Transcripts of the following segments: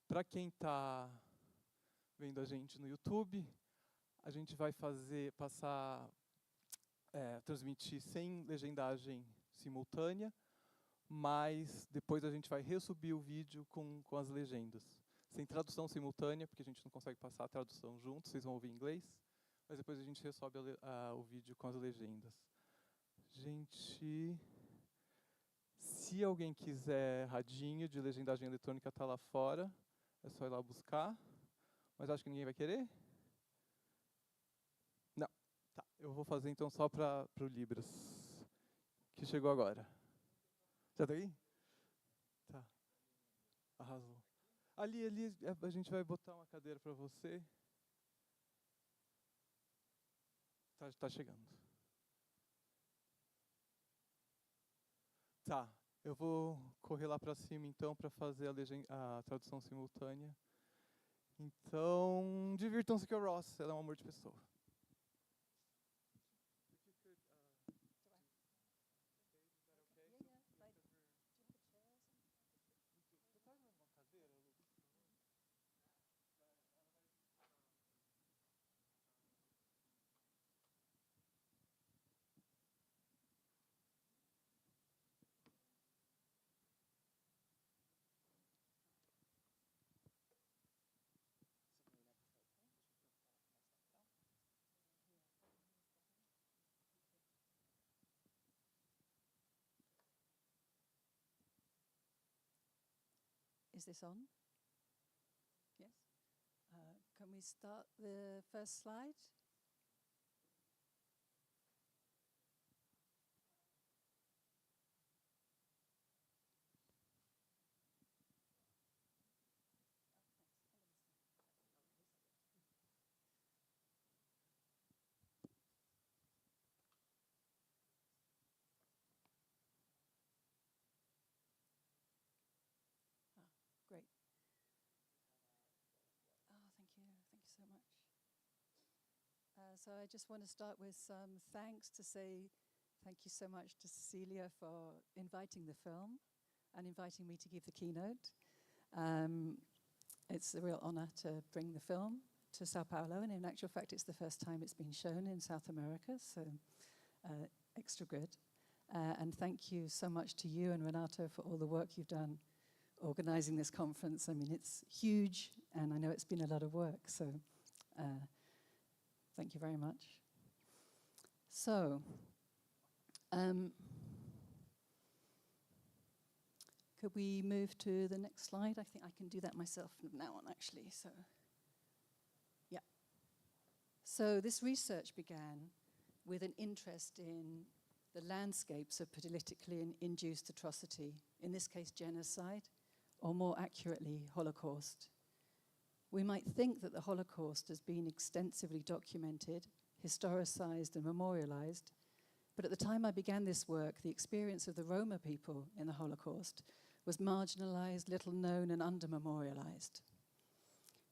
Para quem está vendo a gente no YouTube, a gente vai transmitir sem legendagem simultânea, mas depois a gente vai resubir o vídeo com as legendas. Sem tradução simultânea, porque a gente não consegue passar a tradução junto, vocês vão ouvir em inglês, mas depois a gente resobe o vídeo com as legendas. Se alguém quiser radinho de legendagem eletrônica, está lá fora, é só ir lá buscar, mas acho que ninguém vai querer? Não. Tá, eu vou fazer então só para o Libras, que chegou agora. Já tá aí? Tá. Arrasou. Ali, a gente vai botar uma cadeira para você. Tá chegando. Tá, eu vou correr lá para cima então para fazer a tradução simultânea. Então, divirtam-se com a Ross, ela é um amor de pessoa. Is this on? Yes? Can we start the first slide? Great. Oh, thank you. Thank you so much. So I just want to start with some thanks to say thank you so much to Cecilia for inviting the film and inviting me to give the keynote. It's a real honor to bring the film to Sao Paulo, and in actual fact it's the first time it's been shown in South America, so extra good. And thank you so much to you and Renato for all the work you've done organizing this conference. I mean, it's huge, and I know it's been a lot of work, so thank you very much. So, could we move to the next slide? I think I can do that myself from now on, actually, so. Yeah. So this research began with an interest in the landscapes of politically induced atrocity, in this case genocide, or more accurately, Holocaust. We might think that the Holocaust has been extensively documented, historicized and memorialized, but at the time I began this work, the experience of the Roma people in the Holocaust was marginalized, little known and under-memorialized.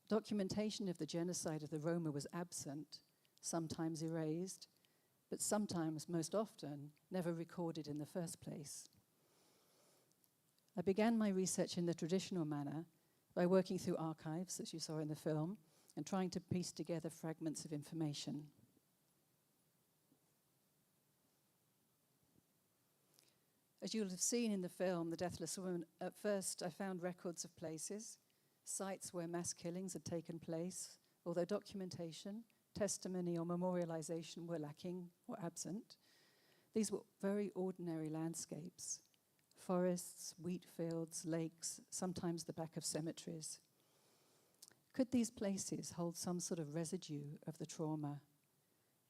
Documentation of the genocide of the Roma was absent, sometimes erased, but sometimes, most often, never recorded in the first place. I began my research in the traditional manner by working through archives, as you saw in the film, and trying to piece together fragments of information. As you'll have seen in the film, The Deathless Woman, at first I found records of places, sites where mass killings had taken place, although documentation, testimony or memorialization were lacking or absent. These were very ordinary landscapes. Forests, wheat fields, lakes, sometimes the back of cemeteries. Could these places hold some sort of residue of the trauma?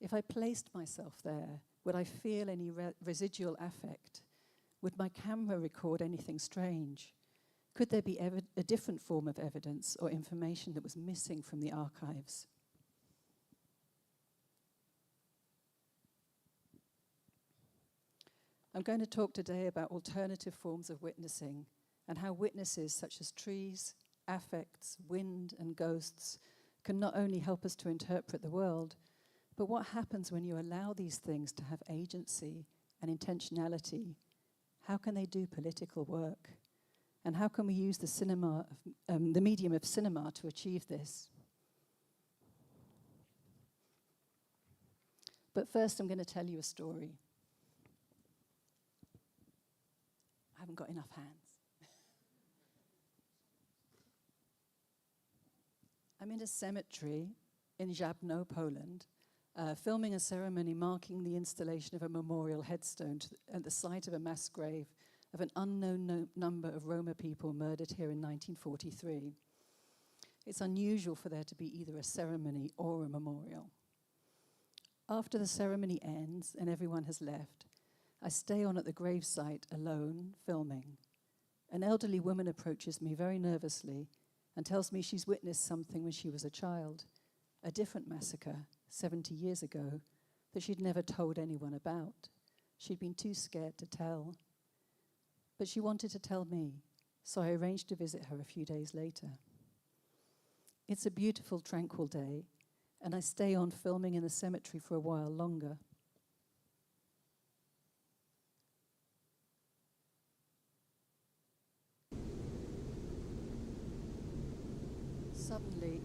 If I placed myself there, would I feel any residual affect? Would my camera record anything strange? Could there be a different form of evidence or information that was missing from the archives? I'm going to talk today about alternative forms of witnessing and how witnesses such as trees, affects, wind, and ghosts can not only help us to interpret the world, but what happens when you allow these things to have agency and intentionality. How can they do political work? And how can we use the cinema, the medium of cinema to achieve this? But first, I'm going to tell you a story. I haven't got enough hands. I'm in a cemetery in Żabno, Poland, filming a ceremony marking the installation of a memorial headstone at the site of a mass grave of an unknown number of Roma people murdered here in 1943. It's unusual for there to be either a ceremony or a memorial. After the ceremony ends and everyone has left, I stay on at the gravesite alone, filming. An elderly woman approaches me very nervously and tells me she's witnessed something when she was a child, a different massacre 70 years ago that she'd never told anyone about. She'd been too scared to tell. But she wanted to tell me, so I arranged to visit her a few days later. It's a beautiful, tranquil day, and I stay on filming in the cemetery for a while longer.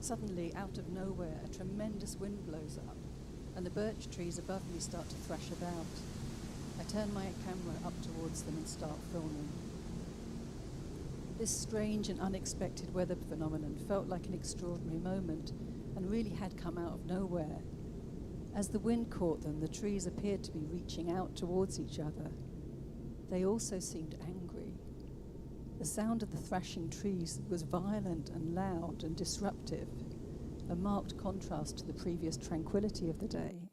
Suddenly, out of nowhere, a tremendous wind blows up, and the birch trees above me start to thrash about. I turn my camera up towards them and start filming. This strange and unexpected weather phenomenon felt like an extraordinary moment and really had come out of nowhere. As the wind caught them, the trees appeared to be reaching out towards each other. They also seemed angry. The sound of the thrashing trees was violent and loud and disruptive, a marked contrast to the previous tranquility of the day.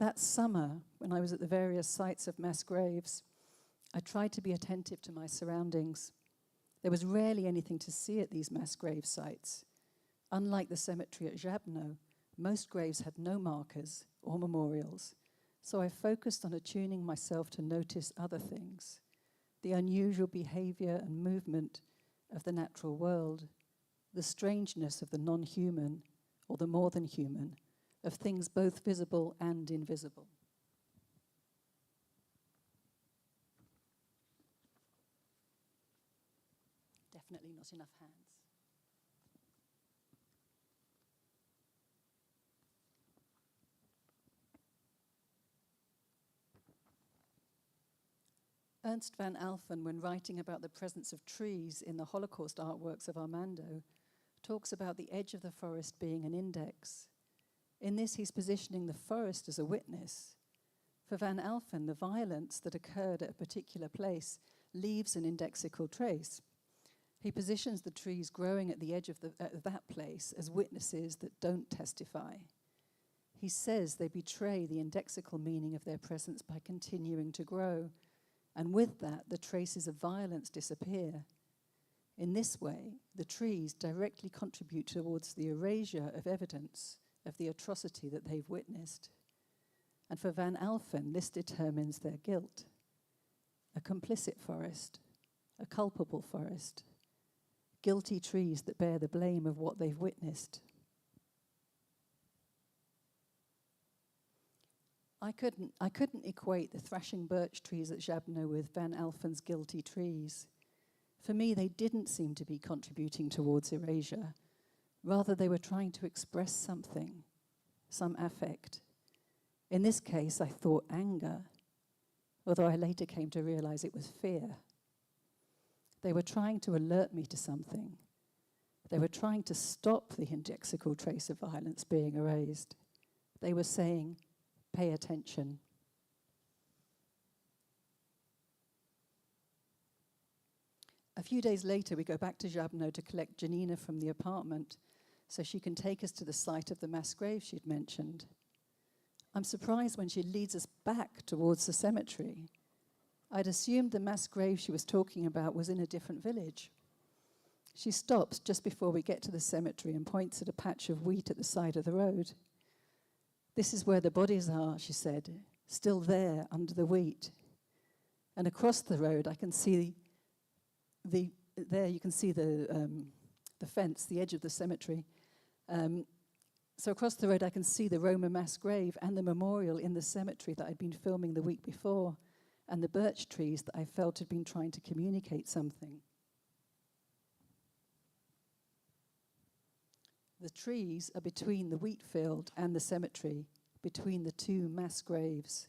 That summer, when I was at the various sites of mass graves, I tried to be attentive to my surroundings. There was rarely anything to see at these mass grave sites. Unlike the cemetery at Żabno, most graves had no markers or memorials, so I focused on attuning myself to notice other things, the unusual behavior and movement of the natural world, the strangeness of the non-human or the more than human, of things both visible and invisible. Definitely not enough hands. Ernst van Alphen, when writing about the presence of trees in the Holocaust artworks of Armando, talks about the edge of the forest being an index. In this, he's positioning the forest as a witness. For van Alphen, the violence that occurred at a particular place leaves an indexical trace. He positions the trees growing at the edge of that place as witnesses that don't testify. He says they betray the indexical meaning of their presence by continuing to grow, and with that, the traces of violence disappear. In this way, the trees directly contribute towards the erasure of evidence of the atrocity that they've witnessed. And for van Alphen, this determines their guilt. A complicit forest, a culpable forest, guilty trees that bear the blame of what they've witnessed. I couldn't equate the thrashing birch trees at Żabno with van Alphen's guilty trees. For me, they didn't seem to be contributing towards erasure. Rather, they were trying to express something, some affect. In this case, I thought anger, although I later came to realize it was fear. They were trying to alert me to something. They were trying to stop the indexical trace of violence being erased. They were saying, pay attention. A few days later, we go back to Żabno to collect Janina from the apartment so she can take us to the site of the mass grave she'd mentioned. I'm surprised when she leads us back towards the cemetery. I'd assumed the mass grave she was talking about was in a different village. She stops just before we get to the cemetery and points at a patch of wheat at the side of the road. This is where the bodies are, she said, still there under the wheat. And across the road, I can see you can see the fence, the edge of the cemetery. So across the road, I can see the Roma mass grave and the memorial in the cemetery that I'd been filming the week before. and the birch trees that I felt had been trying to communicate something. The trees are between the wheat field and the cemetery, between the two mass graves,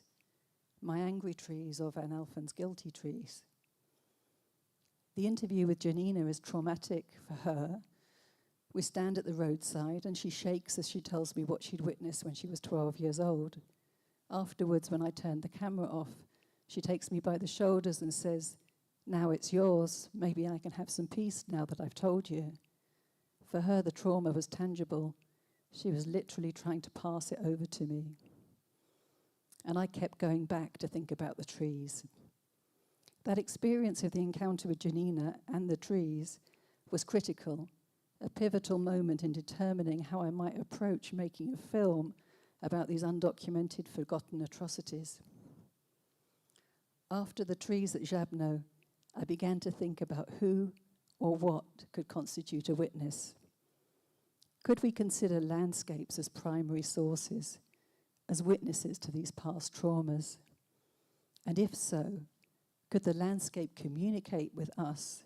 my angry trees or Van Alphen's guilty trees. The interview with Janina is traumatic for her. We stand at the roadside and she shakes as she tells me what she'd witnessed when she was 12 years old. Afterwards, when I turned the camera off, she takes me by the shoulders and says, "Now it's yours. Maybe I can have some peace now that I've told you." For her, the trauma was tangible. She was literally trying to pass it over to me. And I kept going back to think about the trees. That experience of the encounter with Janina and the trees was critical, a pivotal moment in determining how I might approach making a film about these undocumented, forgotten atrocities. After the trees at Jabno, I began to think about who or what could constitute a witness. Could we consider landscapes as primary sources, as witnesses to these past traumas? And if so, could the landscape communicate with us?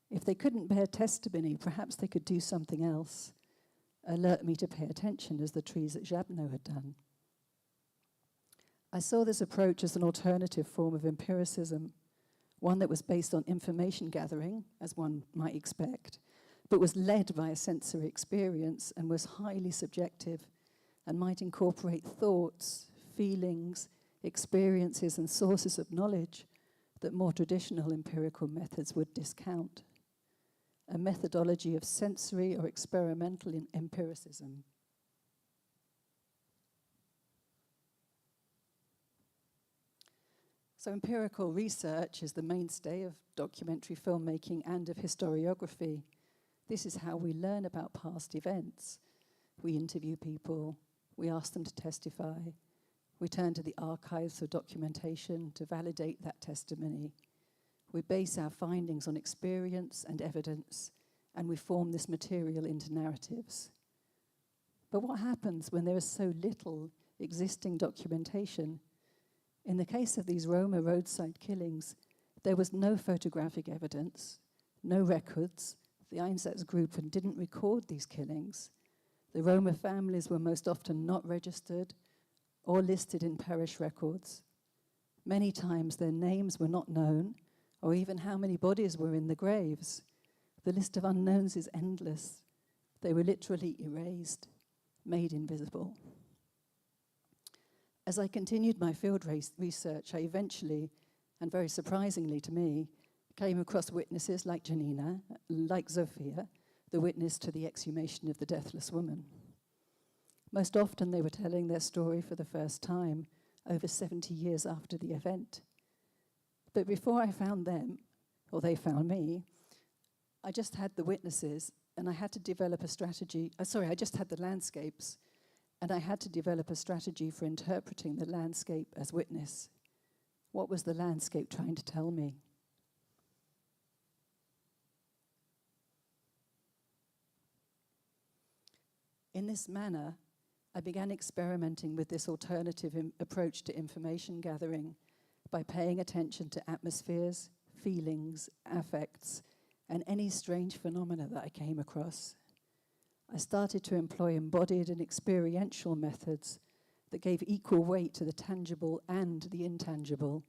If they couldn't bear testimony, perhaps they could do something else, alert me to pay attention as the trees at Jabno had done. I saw this approach as an alternative form of empiricism, one that was based on information gathering, as one might expect, but was led by a sensory experience and was highly subjective and might incorporate thoughts, feelings, experiences, and sources of knowledge that more traditional empirical methods would discount. A methodology of sensory or experimental empiricism. So empirical research is the mainstay of documentary filmmaking and of historiography. This is how we learn about past events. We interview people, we ask them to testify, we turn to the archives of documentation to validate that testimony. We base our findings on experience and evidence, and we form this material into narratives. But what happens when there is so little existing documentation? In the case of these Roma roadside killings, there was no photographic evidence, no records. The Einsatzgruppen didn't record these killings. The Roma families were most often not registered or listed in parish records. Many times their names were not known, or even how many bodies were in the graves. The list of unknowns is endless. They were literally erased, made invisible. As I continued my field research, I eventually, and very surprisingly to me, came across witnesses like Janina, like Zofia, the witness to the exhumation of the Deathless woman. Most often they were telling their story for the first time, over 70 years after the event. But before I found them, or they found me, I just had the witnesses, and I had to develop a strategy. I just had the landscapes, and I had to develop a strategy for interpreting the landscape as witness. What was the landscape trying to tell me? In this manner, I began experimenting with this alternative approach to information gathering by paying attention to atmospheres, feelings, affects, and any strange phenomena that I came across. I started to employ embodied and experiential methods that gave equal weight to the tangible and the intangible.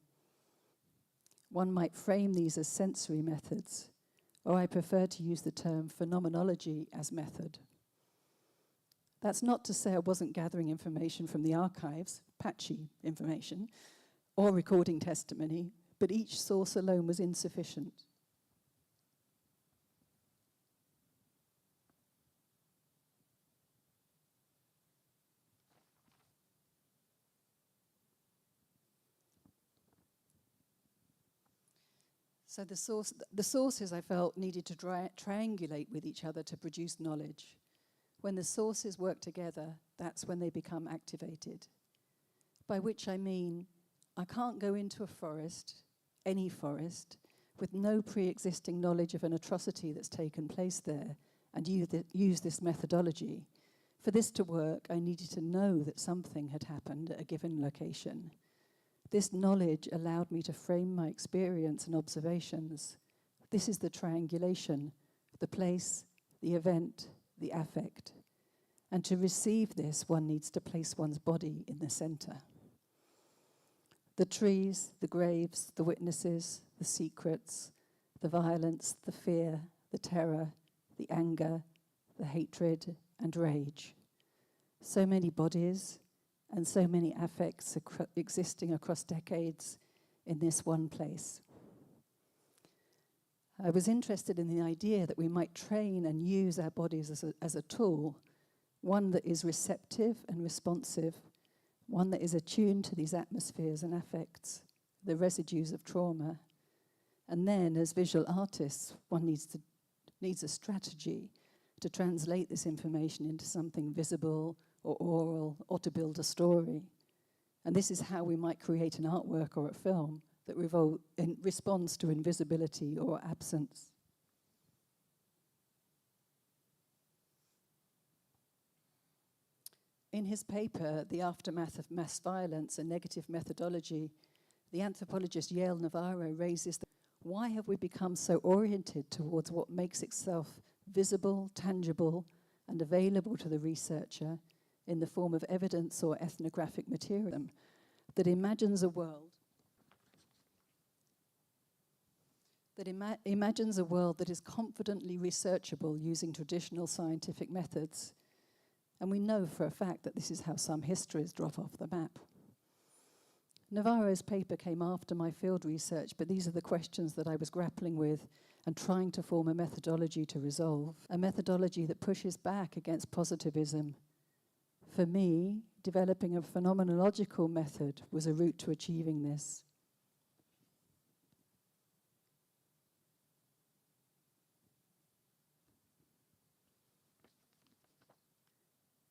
One might frame these as sensory methods, or I prefer to use the term phenomenology as method. That's not to say I wasn't gathering information from the archives, patchy information, or recording testimony, but each source alone was insufficient. So the sources I felt needed to triangulate with each other to produce knowledge. When the sources work together, that's when they become activated. By which I mean, I can't go into a forest, any forest, with no pre-existing knowledge of an atrocity that's taken place there and use this methodology. For this to work, I needed to know that something had happened at a given location. This knowledge allowed me to frame my experience and observations. This is the triangulation, the place, the event, the affect. And to receive this, one needs to place one's body in the center. The trees, the graves, the witnesses, the secrets, the violence, the fear, the terror, the anger, the hatred and rage. So many bodies and so many affects existing across decades in this one place. I was interested in the idea that we might train and use our bodies as a tool, one that is receptive and responsive, one that is attuned to these atmospheres and affects, the residues of trauma. And then, as visual artists, one needs a strategy to translate this information into something visible or oral, or to build a story. And this is how we might create an artwork or a film that responds to invisibility or absence. In his paper, The Aftermath of Mass Violence, a Negative Methodology, the anthropologist Yael Navarro raises why have we become so oriented towards what makes itself visible, tangible, and available to the researcher in the form of evidence or ethnographic material that imagines a world that is confidently researchable using traditional scientific methods. And we know for a fact that this is how some histories drop off the map. Navarro's paper came after my field research, but these are the questions that I was grappling with and trying to form a methodology to resolve, a methodology that pushes back against positivism. For me, developing a phenomenological method was a route to achieving this.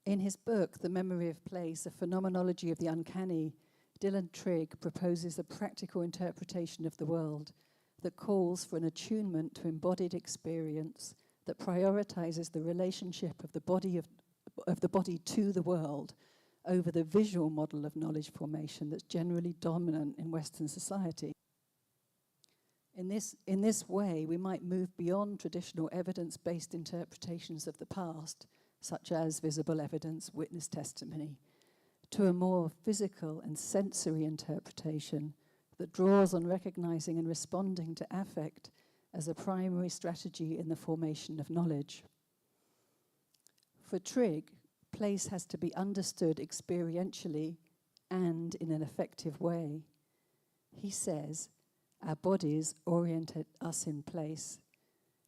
In his book, The Memory of Place, A Phenomenology of the Uncanny, Dylan Trigg proposes a practical interpretation of the world that calls for an attunement to embodied experience that prioritizes the relationship of the body to the world over the visual model of knowledge formation that's generally dominant in Western society. In this way, we might move beyond traditional evidence-based interpretations of the past, such as visible evidence, witness testimony, to a more physical and sensory interpretation that draws on recognizing and responding to affect as a primary strategy in the formation of knowledge. For Trigg, place has to be understood experientially and in an effective way. He says, our bodies orient us in place,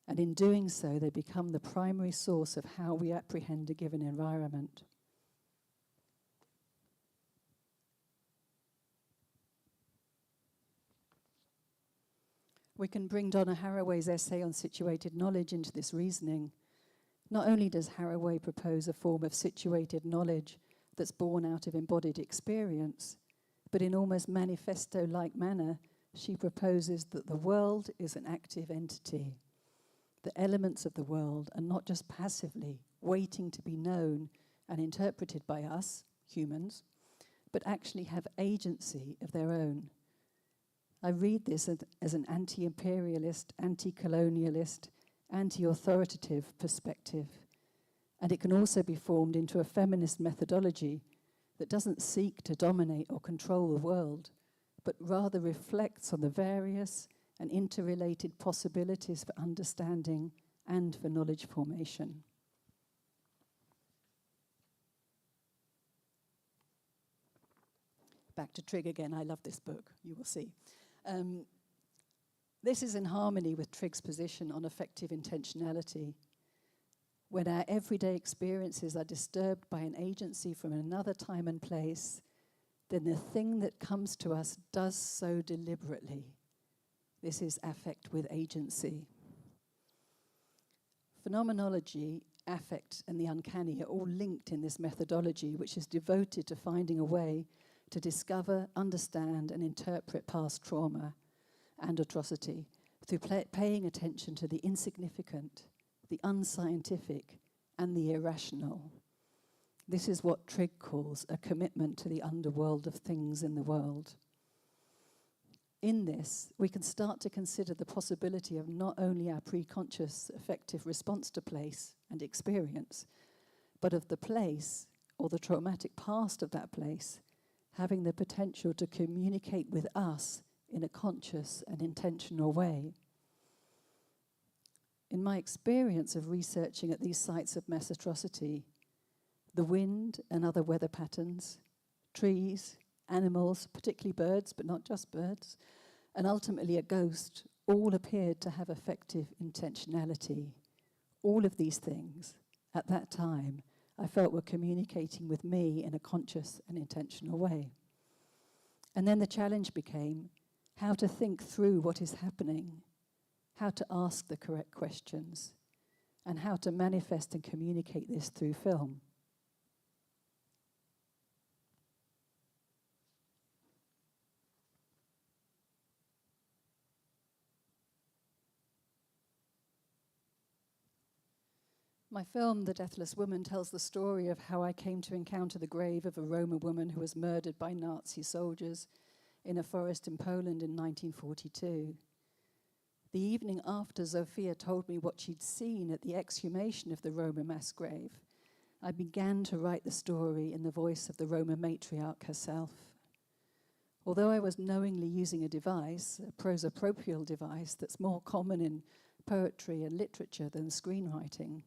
and in doing so, they become the primary source of how we apprehend a given environment. We can bring Donna Haraway's essay on situated knowledge into this reasoning. Not only does Haraway propose a form of situated knowledge that's born out of embodied experience, but in almost manifesto-like manner, she proposes that the world is an active entity. The elements of the world are not just passively waiting to be known and interpreted by us, humans, but actually have agency of their own. I read this as an anti-imperialist, anti-colonialist, anti-authoritative perspective, and it can also be formed into a feminist methodology that doesn't seek to dominate or control the world, but rather reflects on the various and interrelated possibilities for understanding and for knowledge formation. Back to Trigg again, I love this book, you will see. This is in harmony with Trigg's position on effective intentionality. When our everyday experiences are disturbed by an agency from another time and place, then the thing that comes to us does so deliberately. This is affect with agency. Phenomenology, affect, and the uncanny are all linked in this methodology, which is devoted to finding a way to discover, understand, and interpret past trauma and atrocity through paying attention to the insignificant, the unscientific, and the irrational. This is what Trigg calls a commitment to the underworld of things in the world. in this, we can start to consider the possibility of not only our preconscious affective response to place and experience, but of the place, or the traumatic past of that place, having the potential to communicate with us in a conscious and intentional way. In my experience of researching at these sites of mass atrocity, the wind and other weather patterns, trees, animals, particularly birds, but not just birds, and ultimately a ghost, all appeared to have effective intentionality. All of these things, at that time, I felt were communicating with me in a conscious and intentional way. And then the challenge became how to think through what is happening, how to ask the correct questions, and how to manifest and communicate this through film. My film, The Deathless Woman, tells the story of how I came to encounter the grave of a Roma woman who was murdered by Nazi soldiers in a forest in Poland in 1942. The evening after Zofia told me what she'd seen at the exhumation of the Roma mass grave, I began to write the story in the voice of the Roma matriarch herself. Although I was knowingly using a device, a prosopropial device that's more common in poetry and literature than screenwriting,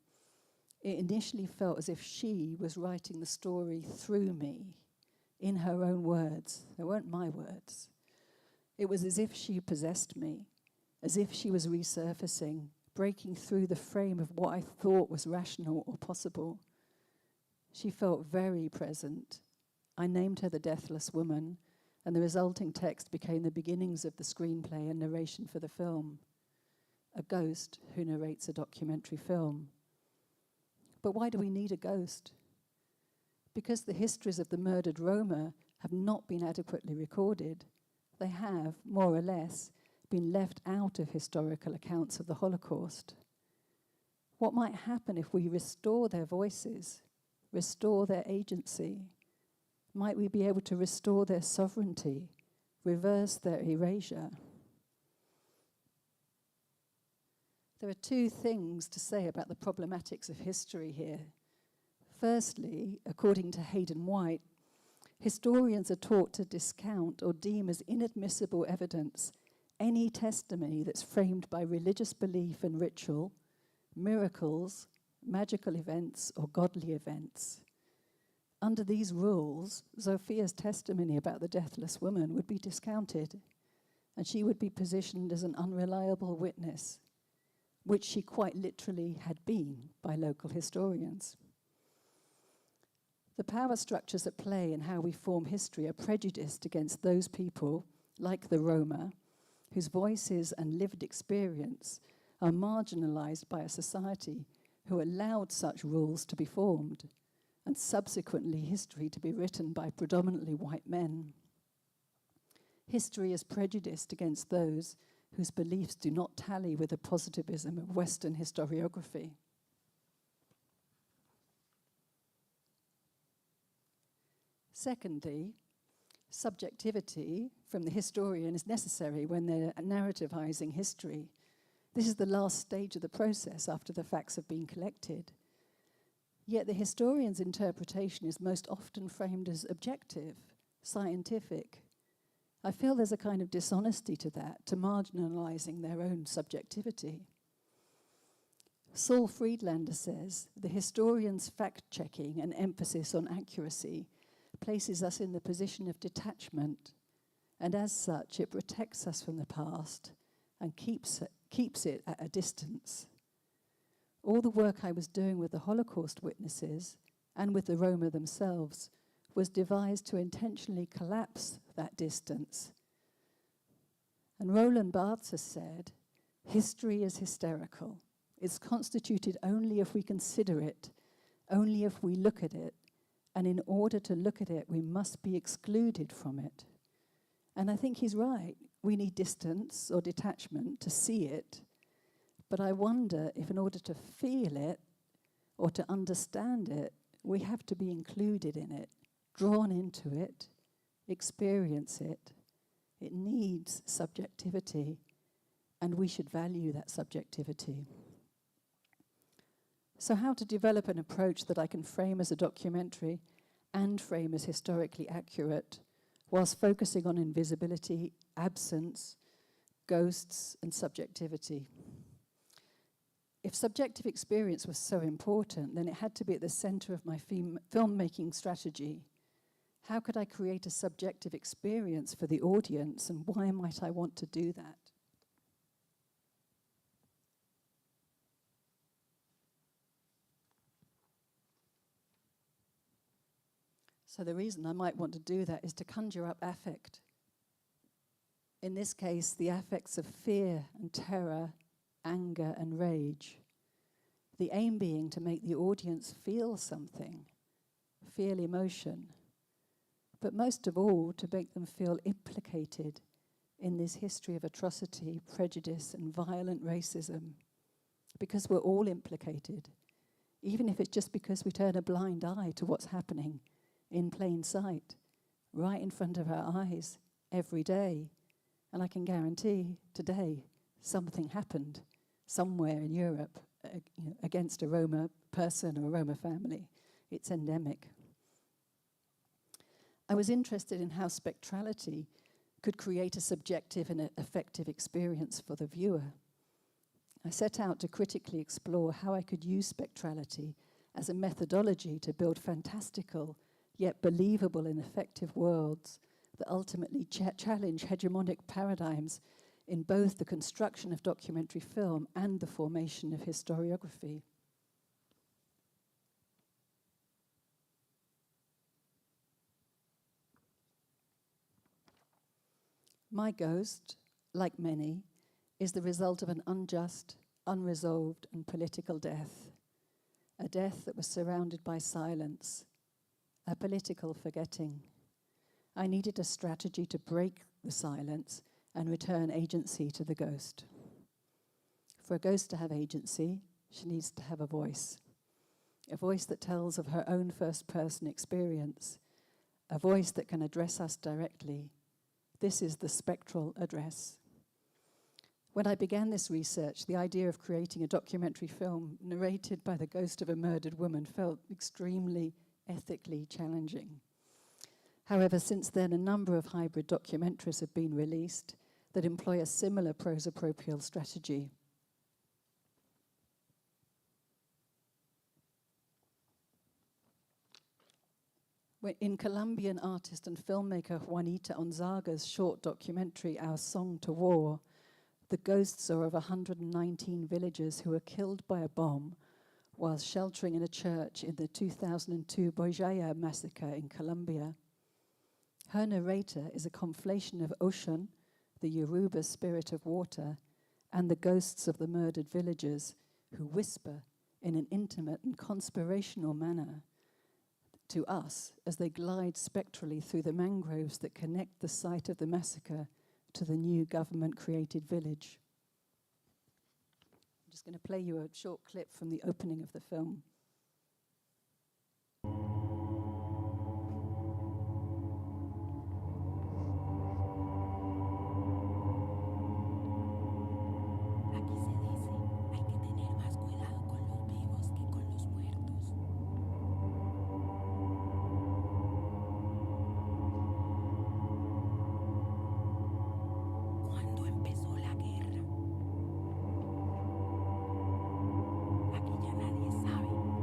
it initially felt as if she was writing the story through me, in her own words. They weren't my words. It was as if she possessed me, as if she was resurfacing, breaking through the frame of what I thought was rational or possible. She felt very present. I named her the Deathless Woman, and the resulting text became the beginnings of the screenplay and narration for the film. A ghost who narrates a documentary film. But why do we need a ghost? Because the histories of the murdered Roma have not been adequately recorded. They have, more or less, been left out of historical accounts of the Holocaust. What might happen if we restore their voices, restore their agency? Might we be able to restore their sovereignty, reverse their erasure? There are two things to say about the problematics of history here. Firstly, according to Hayden White, historians are taught to discount or deem as inadmissible evidence any testimony that's framed by religious belief and ritual, miracles, magical events, or godly events. Under these rules, Zofia's testimony about the Deathless Woman would be discounted, and she would be positioned as an unreliable witness, which she quite literally had been by local historians. The power structures at play in how we form history are prejudiced against those people, like the Roma, whose voices and lived experience are marginalized by a society who allowed such rules to be formed, and subsequently history to be written by predominantly white men. History is prejudiced against those whose beliefs do not tally with the positivism of Western historiography. Secondly, subjectivity from the historian is necessary when they're narrativizing history. This is the last stage of the process after the facts have been collected. Yet the historian's interpretation is most often framed as objective, scientific. I feel there's a kind of dishonesty to that, to marginalizing their own subjectivity. Saul Friedlander says, the historian's fact-checking and emphasis on accuracy places us in the position of detachment, and as such, it protects us from the past and keeps it at a distance. All the work I was doing with the Holocaust witnesses and with the Roma themselves was devised to intentionally collapse that distance. And Roland Barthes has said, history is hysterical. It's constituted only if we consider it, only if we look at it, and in order to look at it, we must be excluded from it. And I think he's right. We need distance or detachment to see it, but I wonder if in order to feel it or to understand it, we have to be included in it, drawn into it, experience it, It needs subjectivity, and we should value that subjectivity. So how to develop an approach that I can frame as a documentary and frame as historically accurate, whilst focusing on invisibility, absence, ghosts, and subjectivity? If subjective experience was so important, then it had to be at the center of my filmmaking strategy. How could I create a subjective experience for the audience, and why might I want to do that? So the reason I might want to do that is to conjure up affect. In this case, the affects of fear and terror, anger and rage. The aim being to make the audience feel something, feel emotion, but most of all to make them feel implicated in this history of atrocity, prejudice and violent racism, because we're all implicated, even if it's just because we turn a blind eye to what's happening in plain sight, right in front of our eyes, every day. And I can guarantee today something happened somewhere in Europe against a Roma person or a Roma family. It's endemic. I was interested in how spectrality could create a subjective and affective experience for the viewer. I set out to critically explore how I could use spectrality as a methodology to build fantastical yet believable and effective worlds that ultimately challenge hegemonic paradigms in both the construction of documentary film and the formation of historiography. My ghost, like many, is the result of an unjust, unresolved and political death. A death that was surrounded by silence, a political forgetting. I needed a strategy to break the silence and return agency to the ghost. For a ghost to have agency, she needs to have a voice that tells of her own first-person experience, a voice that can address us directly. This is the spectral address. When I began this research, the idea of creating a documentary film narrated by the ghost of a murdered woman felt extremely ethically challenging. However, since then, a number of hybrid documentaries have been released that employ a similar prosopropial strategy. In Colombian artist and filmmaker Juanita Onzaga's short documentary, Our Song to War, the ghosts are of 119 villagers who were killed by a bomb while sheltering in a church in the 2002 Boyaya massacre in Colombia. Her narrator is a conflation of Oshun, the Yoruba spirit of water, and the ghosts of the murdered villagers who whisper in an intimate and conspirational manner to us as they glide spectrally through the mangroves that connect the site of the massacre to the new government-created village. I'm just going to play you a short clip from the opening of the film. Aquí ya nadie sabe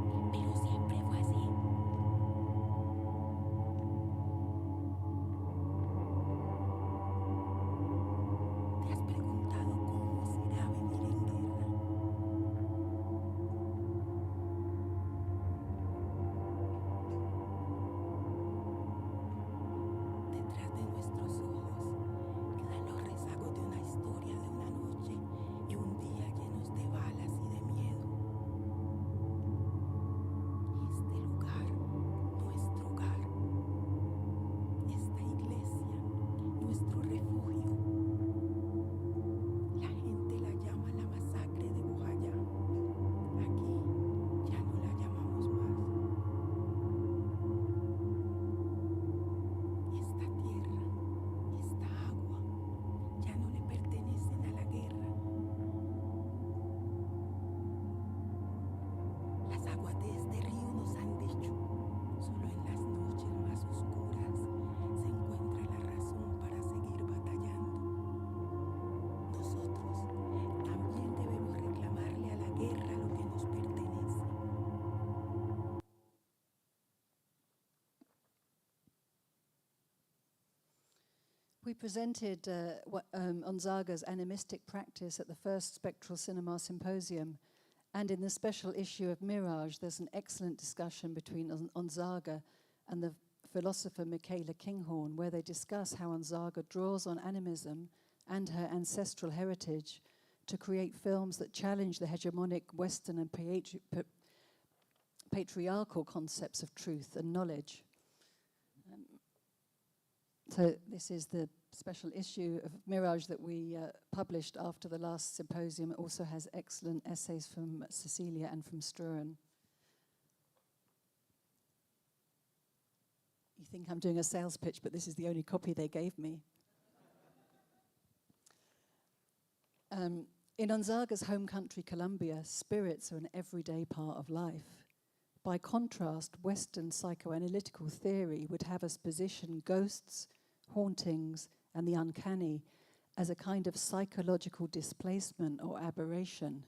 We presented Onzaga's animistic practice at the first Spectral Cinema Symposium, and in the special issue of Mirage, there's an excellent discussion between Onzaga and the philosopher Michaela Kinghorn, where they discuss how Onzaga draws on animism and her ancestral heritage to create films that challenge the hegemonic Western and patriarchal concepts of truth and knowledge. So this is the special issue of Mirage that we published after the last symposium. It also has excellent essays from Cecilia and from Struan. You think I'm doing a sales pitch, but this is the only copy they gave me. In Onzaga's home country, Colombia, spirits are an everyday part of life. By contrast, Western psychoanalytical theory would have us position ghosts, hauntings, and the uncanny as a kind of psychological displacement or aberration.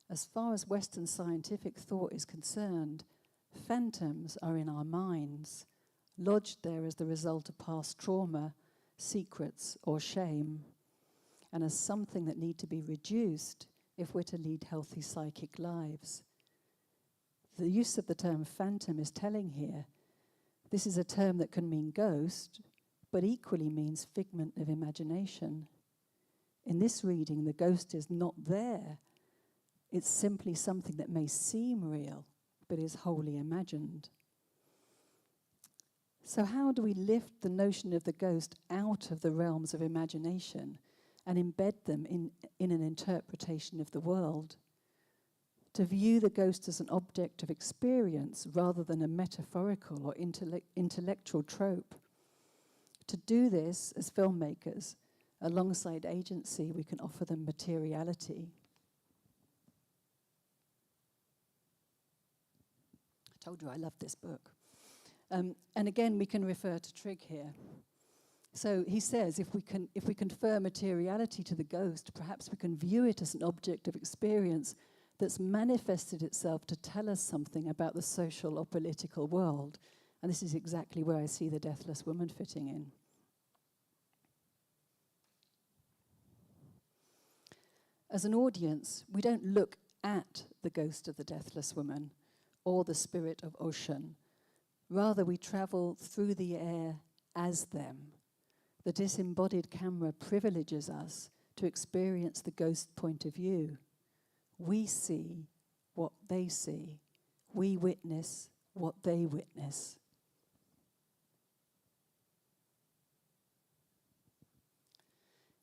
As far as Western scientific thought is concerned, phantoms are in our minds, lodged there as the result of past trauma, secrets, or shame, and as something that need to be reduced if we're to lead healthy psychic lives. The use of the term phantom is telling here. This is a term that can mean ghost, but equally means figment of imagination. In this reading, the ghost is not there. It's simply something that may seem real, but is wholly imagined. So how do we lift the notion of the ghost out of the realms of imagination and embed them in an interpretation of the world? To view the ghost as an object of experience rather than a metaphorical or intellectual trope. To do this as filmmakers, alongside agency, we can offer them materiality. I told you I love this book. And again, we can refer to Trigg here. So he says, if we confer materiality to the ghost, perhaps we can view it as an object of experience that's manifested itself to tell us something about the social or political world. And this is exactly where I see the Deathless woman fitting in. As an audience, we don't look at the ghost of the Deathless woman or the spirit of Ocean. Rather, we travel through the air as them. The disembodied camera privileges us to experience the ghost point of view. We see what they see. We witness what they witness.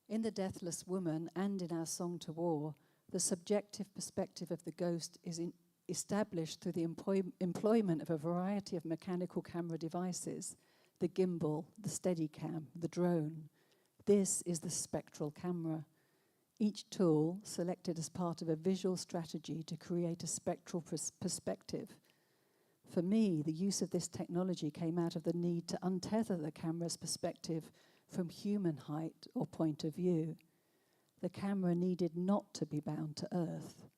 In The Deathless Woman and in our Song to War, the subjective perspective of the ghost is established through the employment of a variety of mechanical camera devices, the gimbal, the Steadicam, the drone. This is the spectral camera. Each tool selected as part of a visual strategy to create a spectral perspective. For me, the use of this technology came out of the need to untether the camera's perspective from human height or point of view. The camera needed not to be bound to Earth.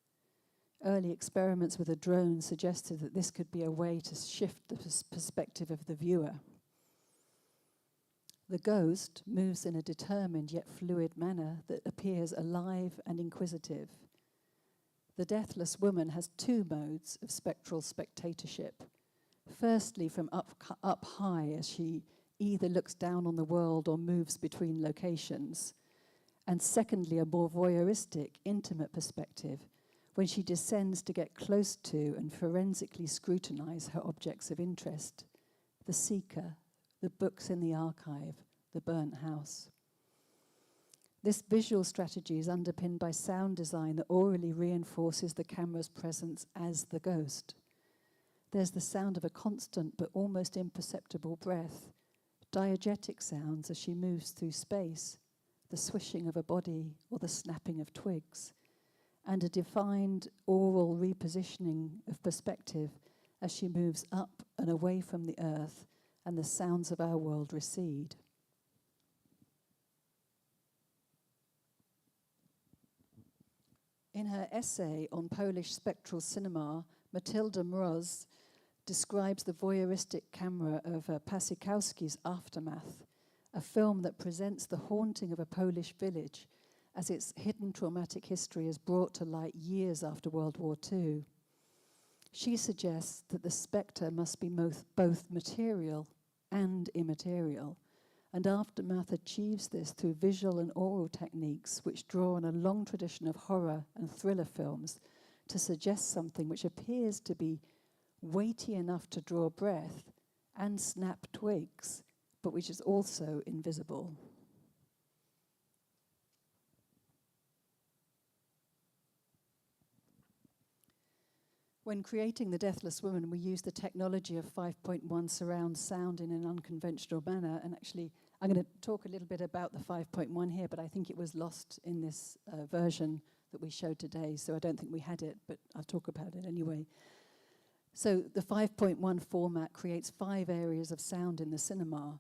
Early experiments with a drone suggested that this could be a way to shift the perspective of the viewer. The ghost moves in a determined yet fluid manner that appears alive and inquisitive. The Deathless woman has two modes of spectral spectatorship. Firstly, from up high, as she either looks down on the world or moves between locations. And secondly, a more voyeuristic, intimate perspective, when she descends to get close to and forensically scrutinize her objects of interest, the seeker, the books in the archive, the burnt house. This visual strategy is underpinned by sound design that orally reinforces the camera's presence as the ghost. There's the sound of a constant but almost imperceptible breath, diegetic sounds as she moves through space, the swishing of a body or the snapping of twigs, and a defined oral repositioning of perspective as she moves up and away from the earth and the sounds of our world recede. In her essay on Polish spectral cinema, Matilda Mroz describes the voyeuristic camera of Pasikowski's Aftermath a film that presents the haunting of a Polish village as its hidden traumatic history is brought to light years after World War II. She suggests that the spectre must be both material and immaterial, and Aftermath achieves this through visual and oral techniques which draw on a long tradition of horror and thriller films to suggest something which appears to be weighty enough to draw breath and snap twigs, but which is also invisible. When creating The Deathless Woman, we used the technology of 5.1 surround sound in an unconventional manner. And actually, I'm going to talk a little bit about the 5.1 here, but I think it was lost in this version that we showed today, so I don't think we had it, but I'll talk about it anyway. So the 5.1 format creates 5 areas of sound in the cinema,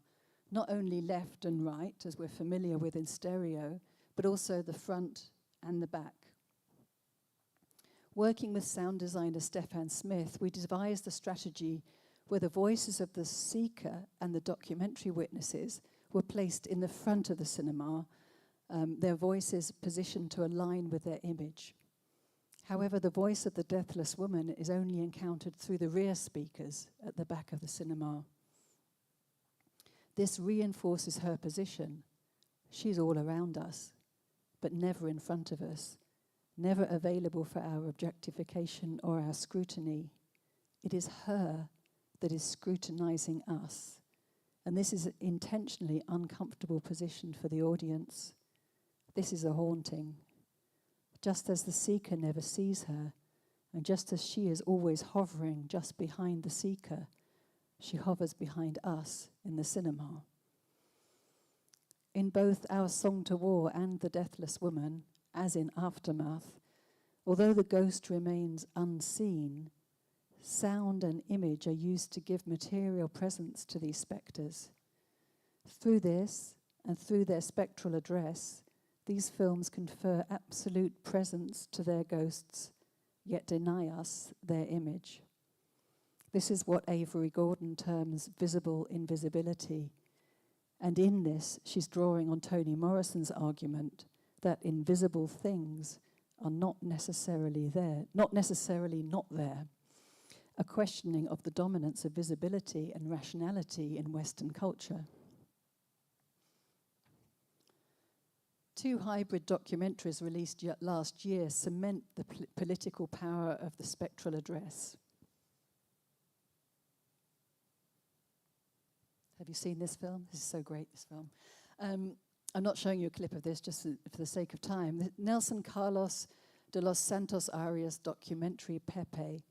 not only left and right, as we're familiar with in stereo, but also the front and the back. Working with sound designer Stefan Smith, we devised a strategy where the voices of the seeker and the documentary witnesses were placed in the front of the cinema, their voices positioned to align with their image. However, the voice of the deathless woman is only encountered through the rear speakers at the back of the cinema. This reinforces her position. She's all around us, but never in front of us, never available for our objectification or our scrutiny. It is her that is scrutinizing us. And this is an intentionally uncomfortable position for the audience. This is a haunting. Just as the seeker never sees her, and just as she is always hovering just behind the seeker, she hovers behind us in the cinema. In both Our Song to War and The Deathless Woman, as in Aftermath, although the ghost remains unseen, sound and image are used to give material presence to these spectres. Through this, and through their spectral address, these films confer absolute presence to their ghosts, yet deny us their image. This is what Avery Gordon terms visible invisibility. And in this, she's drawing on Toni Morrison's argument that invisible things are not necessarily there, not there, a questioning of the dominance of visibility and rationality in Western culture. 2 hybrid documentaries released last year cement the political power of the spectral address. Have you seen this film? This is so great, this film. I'm not showing you a clip of this just for the sake of time. The Nelson Carlos de los Santos Arias documentary Pepe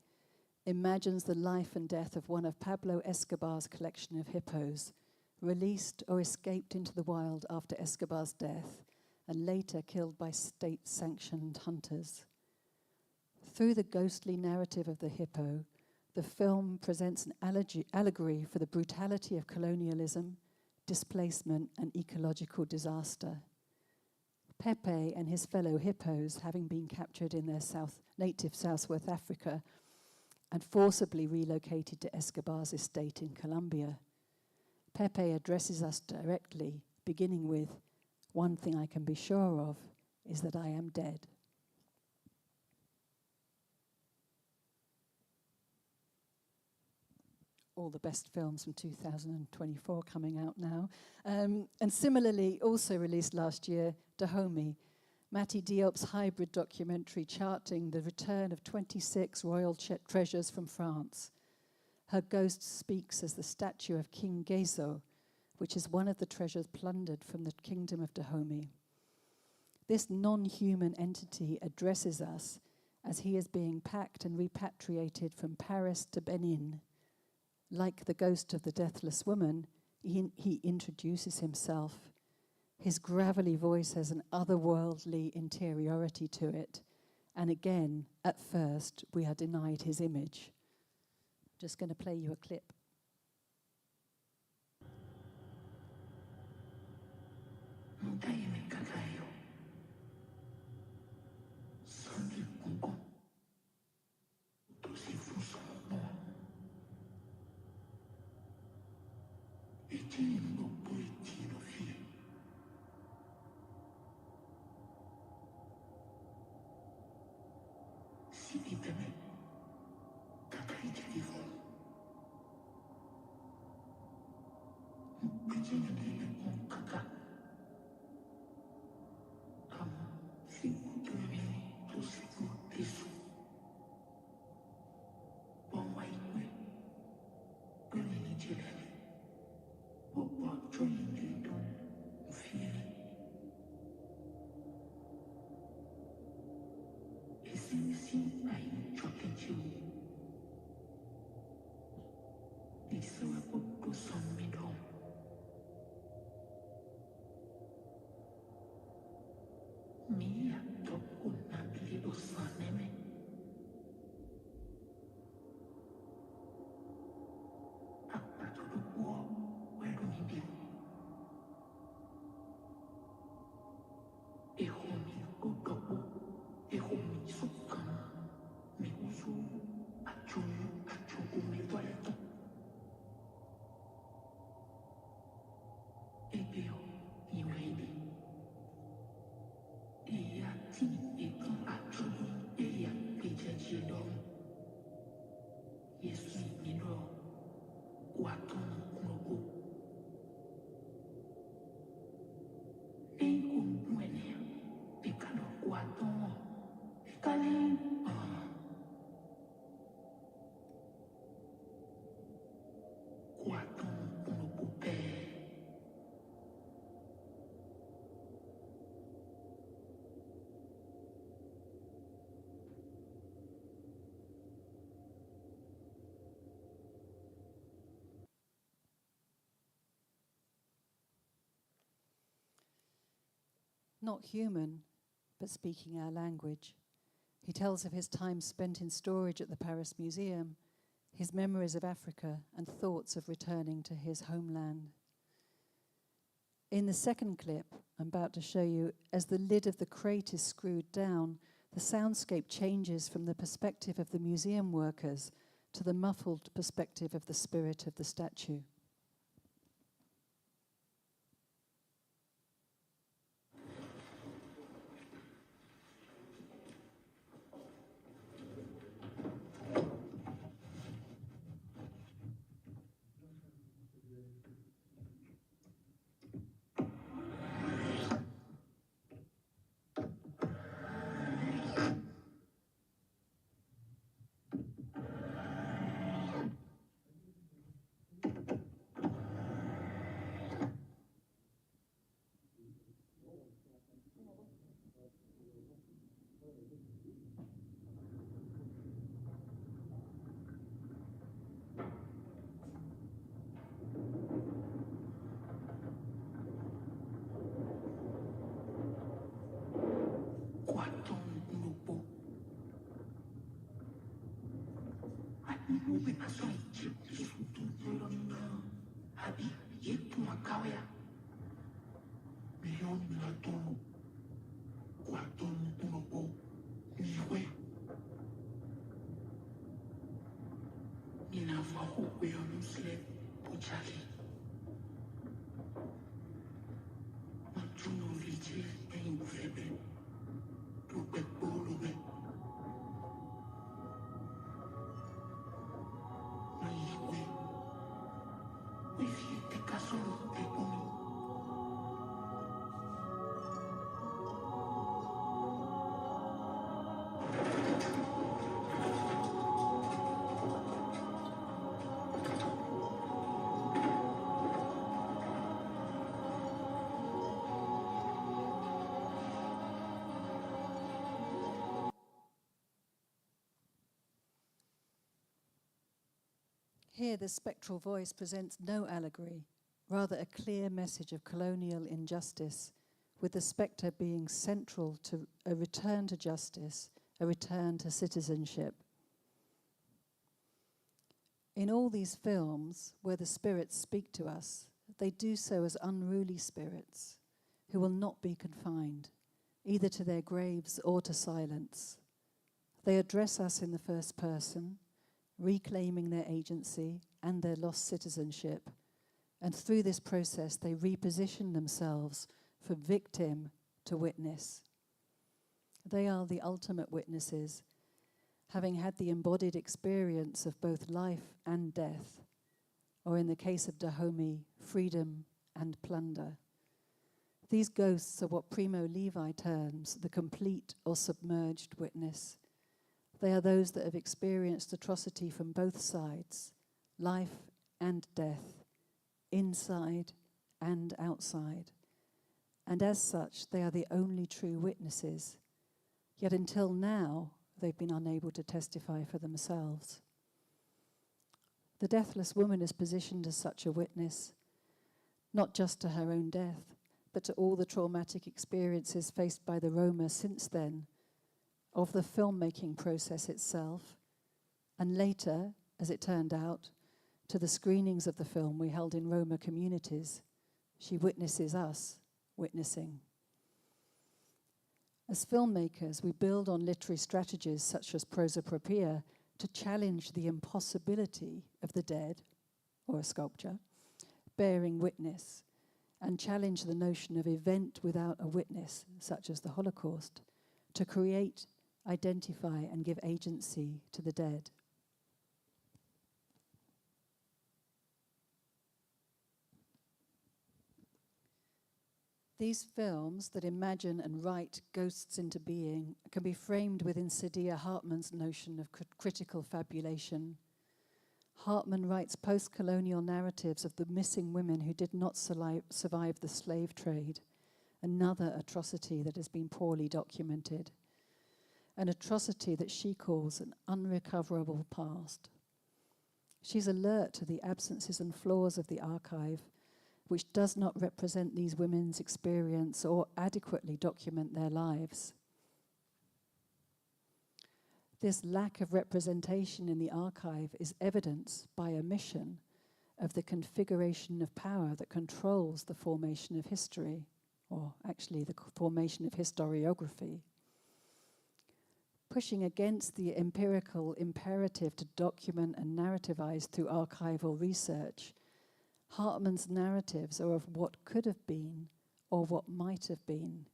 imagines the life and death of one of Pablo Escobar's collection of hippos, released or escaped into the wild after Escobar's death, and later killed by state-sanctioned hunters. Through the ghostly narrative of the hippo, the film presents an allegory for the brutality of colonialism, displacement, and ecological disaster. Pepe and his fellow hippos, having been captured in their native Southwest Africa and forcibly relocated to Escobar's estate in Colombia. Pepe addresses us directly, beginning with, "One thing I can be sure of is that I am dead." All the best films from 2024 coming out now. And similarly, also released last year, Dahomey, Mati Diop's hybrid documentary charting the return of 26 royal treasures from France. Her ghost speaks as the statue of King Gezo, which is one of the treasures plundered from the kingdom of Dahomey. This non-human entity addresses us as he is being packed and repatriated from Paris to Benin. Like the ghost of the deathless woman, he introduces himself. His gravelly voice has an otherworldly interiority to it. And again, at first, we are denied his image. I'm just going to play you a clip. Not human, but speaking our language. He tells of his time spent in storage at the Paris Museum, his memories of Africa, and thoughts of returning to his homeland. In the second clip I'm about to show you, as the lid of the crate is screwed down, the soundscape changes from the perspective of the museum workers to the muffled perspective of the spirit of the statue. Here, the spectral voice presents no allegory, rather a clear message of colonial injustice, with the spectre being central to a return to justice, a return to citizenship. In all these films, where the spirits speak to us, they do so as unruly spirits who will not be confined, either to their graves or to silence. They address us in the first person, reclaiming their agency and their lost citizenship. And through this process, they reposition themselves from victim to witness. They are the ultimate witnesses, having had the embodied experience of both life and death, or in the case of Dahomey, freedom and plunder. These ghosts are what Primo Levi terms the complete or submerged witness. They are those that have experienced atrocity from both sides, life and death, inside and outside. And as such, they are the only true witnesses. Yet until now, they've been unable to testify for themselves. The deathless woman is positioned as such a witness, not just to her own death, but to all the traumatic experiences faced by the Roma since then, of the filmmaking process itself, and later, as it turned out, to the screenings of the film we held in Roma communities. She witnesses us witnessing. As filmmakers, we build on literary strategies such as prosopropia to challenge the impossibility of the dead, or a sculpture, bearing witness, and challenge the notion of event without a witness, such as the Holocaust, to create, identify, and give agency to the dead. These films that imagine and write ghosts into being can be framed within Saidiya Hartman's notion of critical fabulation. Hartman writes post-colonial narratives of the missing women who did not survive the slave trade, another atrocity that has been poorly documented, an atrocity that she calls an unrecoverable past. She's alert to the absences and flaws of the archive, which does not represent these women's experience or adequately document their lives. This lack of representation in the archive is evidence by omission of the configuration of power that controls the formation of history, or actually the formation of historiography. Pushing against the empirical imperative to document and narrativize through archival research, Hartman's narratives are of what could have been or what might have been.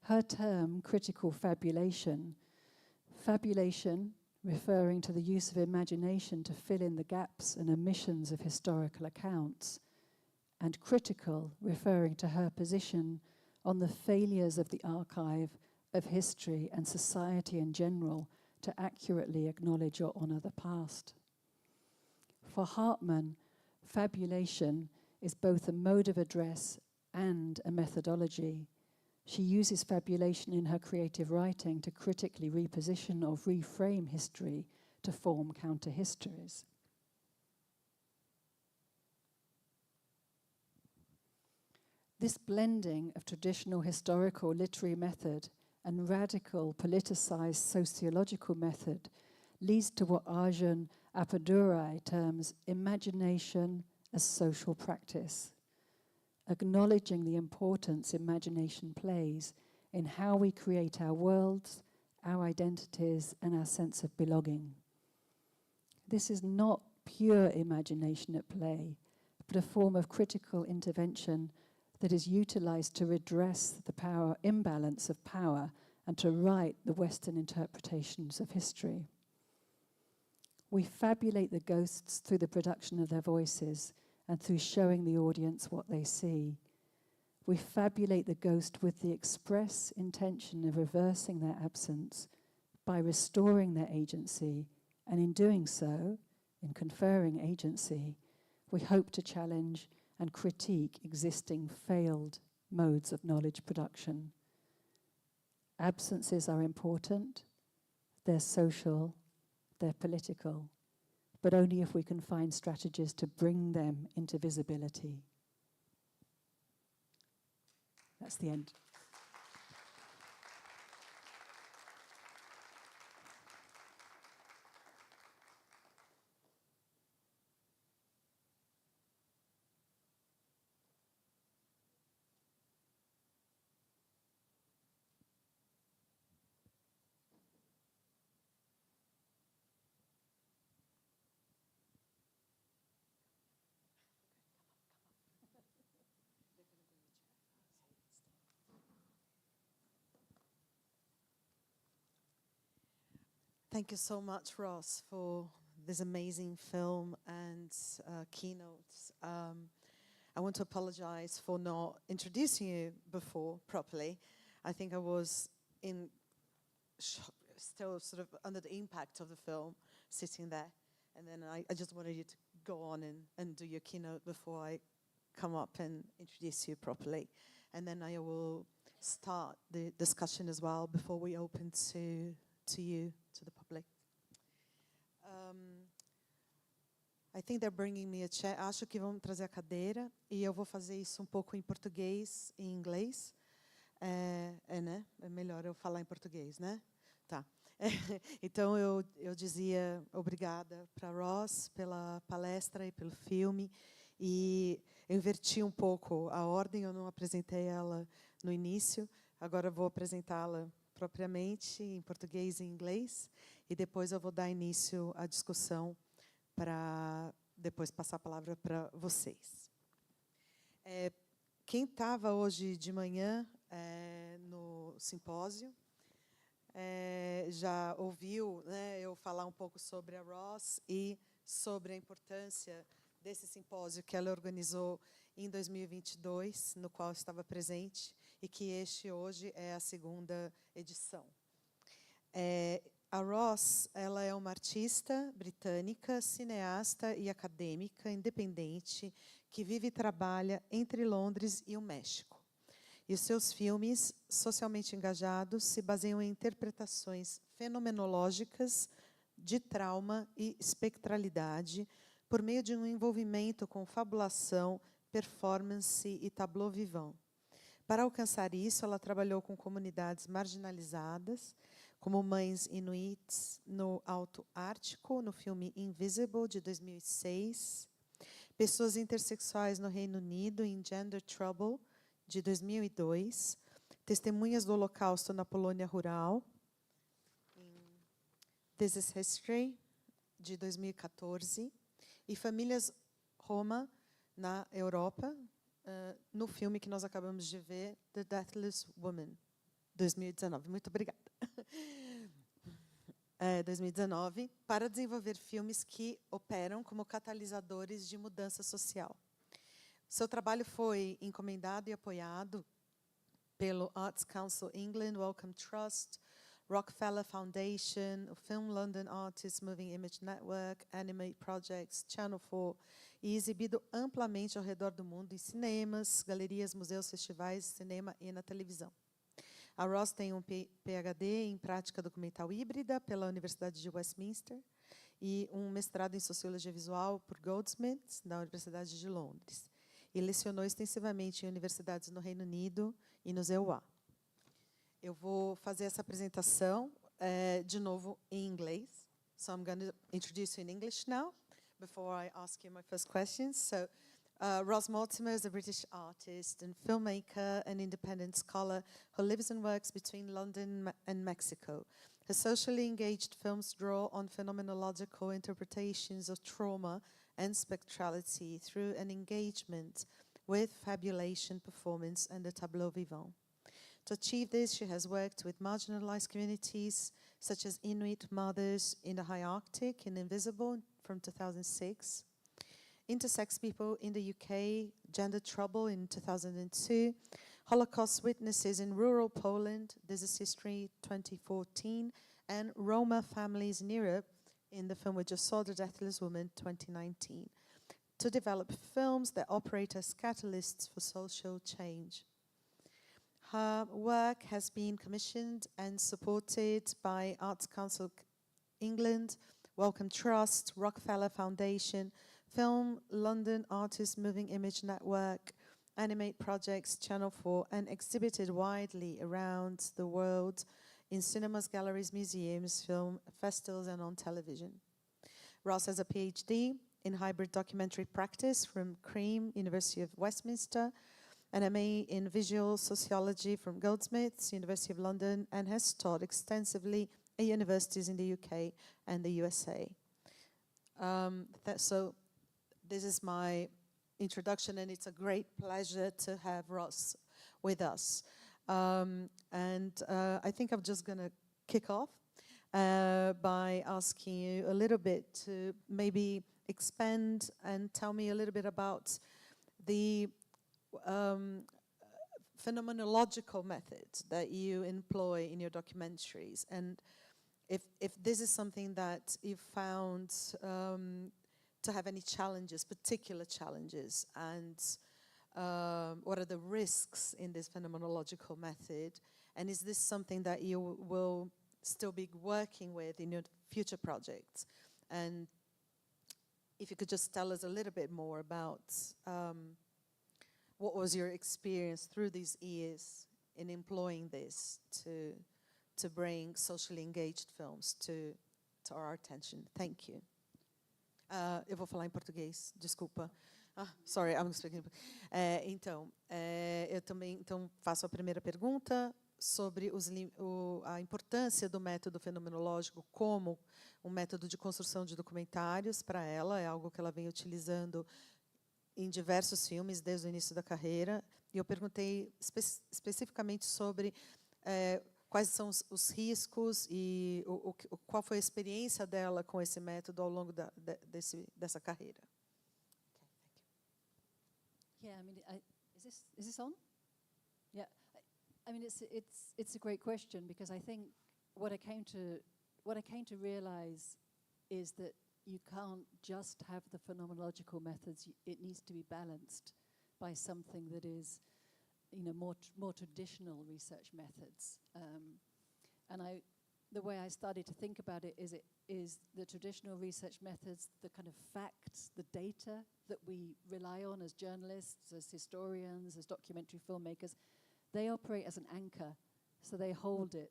Her term, critical fabulation, referring to the use of imagination to fill in the gaps and omissions of historical accounts, and critical, referring to her position on the failures of the archive, of history and society in general to accurately acknowledge or honor the past. For Hartman, fabulation is both a mode of address and a methodology. She uses fabulation in her creative writing to critically reposition or reframe history to form counter-histories. This blending of traditional historical literary method and radical politicized sociological method leads to what Arjun Appadurai terms imagination as social practice, acknowledging the importance imagination plays in how we create our worlds, our identities, and our sense of belonging. This is not pure imagination at play, but a form of critical intervention that is utilized to redress the power imbalance of power and to right the Western interpretations of history. We fabulate the ghosts through the production of their voices and through showing the audience what they see. We fabulate the ghost with the express intention of reversing their absence by restoring their agency, and in doing so, in conferring agency, we hope to challenge and critique existing failed modes of knowledge production. Absences are important, they're social, they're political, but only if we can find strategies to bring them into visibility. That's the end. Thank you so much, Ross, for this amazing film and keynotes. I want to apologize for not introducing you before properly. I think I was still sort of under the impact of the film, sitting there. And then I just wanted you to go on and do your keynote before I come up and introduce you properly. And then I will start the discussion as well before we open to you, to the public. I think they're bringing me a chair. Acho que vão trazer a cadeira e eu vou fazer isso um pouco em português e em inglês. Né? É melhor eu falar em português, né? Tá. Então, eu dizia obrigada para Ross pela palestra e pelo filme. E eu inverti um pouco a ordem, eu não apresentei ela no início. Agora eu vou apresentá-la propriamente em português e em inglês. E depois eu vou dar início à discussão para depois passar a palavra para vocês. Quem estava hoje de manhã no simpósio já ouviu, né, eu falar um pouco sobre a Ross e sobre a importância desse simpósio que ela organizou em 2022, no qual estava presente, e que este hoje é a segunda edição. A Ross, ela é uma artista britânica, cineasta e acadêmica independente que vive e trabalha entre Londres e o México. E os seus filmes, socialmente engajados, se baseiam em interpretações fenomenológicas de trauma e espectralidade por meio de um envolvimento com fabulação, performance e tableau vivant. Para alcançar isso, ela trabalhou com comunidades marginalizadas, como mães inuits no Alto Ártico, no filme Invisible, de 2006, pessoas intersexuais no Reino Unido, em Gender Trouble, de 2002, testemunhas do Holocausto na Polônia Rural, em This is History, de 2014, e famílias Roma na Europa, no filme que nós acabamos de ver, The Deathless Woman, 2019. Muito obrigada. 2019, para desenvolver filmes que operam como catalisadores de mudança social. Seu trabalho foi encomendado e apoiado pelo Arts Council England, Wellcome Trust, Rockefeller Foundation, o Film London Artists Moving Image Network, Animate Projects, Channel 4, e exibido amplamente ao redor do mundo em cinemas, galerias, museus, festivais, cinema e na televisão. A Ross tem um PhD em prática documental híbrida pela Universidade de Westminster e um mestrado em Sociologia Visual por Goldsmiths, da Universidade de Londres. E lecionou extensivamente em universidades no Reino Unido e no EUA. Eu vou fazer essa apresentação de novo em inglês. So I'm going to introduce you in English now, before I ask you my first questions. So, Ross Mortimer is a British artist and filmmaker and independent scholar who lives and works between London and Mexico. Her socially engaged films draw on phenomenological interpretations of trauma and spectrality through an engagement with fabulation, performance, and the tableau vivant. To achieve this, she has worked with marginalized communities such as Inuit mothers in the high Arctic in Invisible from 2006, intersex people in the UK, Gender Trouble in 2002, Holocaust witnesses in rural Poland, This is History 2014, and Roma families in Europe in the film we just saw, The Deathless Woman 2019, to develop films that operate as catalysts for social change. Her work has been commissioned and supported by Arts Council England, Wellcome Trust, Rockefeller Foundation, Film London Artists Moving Image Network, Animate Projects, Channel 4, and exhibited widely around the world in cinemas, galleries, museums, film festivals, and on television. Ross has a PhD in hybrid documentary practice from Cream, University of Westminster, an MA in visual sociology from Goldsmiths, University of London, and has taught extensively at universities in the UK and the USA. So this is my introduction, and it's a great pleasure to have Ross with us. I think I'm just going to kick off by asking you a little bit to maybe expand and tell me a little bit about the phenomenological methods that you employ in your documentaries, and if this is something that you found to have any challenges, particular challenges, and what are the risks in this phenomenological method, and is this something that you will still be working with in your future projects? And if you could just tell us a little bit more about what was your experience through these years in employing this to bring socially engaged films to our attention. Thank you. Eu vou falar em português, desculpa. Sorry, I'm speaking. Eu também faço a primeira pergunta sobre a importância do método fenomenológico como um método de construção de documentários para ela. É algo que ela vem utilizando em diversos filmes desde o início da carreira. E eu perguntei especificamente sobre quais são os riscos e qual foi a experiência dela com esse método ao longo dessa carreira. Yeah, I mean, is this on? Yeah, I mean, it's a great question, because I think what I came to realize is that you can't just have the phenomenological methods. It needs to be balanced by something that is, more traditional research methods. And the way I started to think about it is the traditional research methods, the kind of facts, the data that we rely on as journalists, as historians, as documentary filmmakers, they operate as an anchor, so they hold it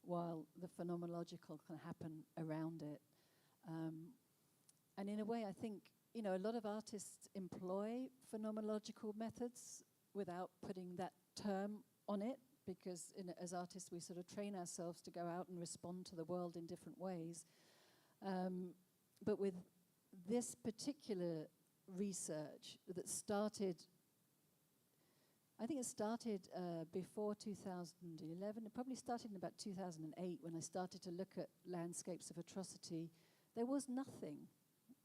while the phenomenological can happen around it. And in a way, I think, a lot of artists employ phenomenological methods without putting that term on it, because as artists we sort of train ourselves to go out and respond to the world in different ways. But with this particular research that started, I think it started before 2011. It probably started in about 2008 when I started to look at landscapes of atrocity. There was nothing.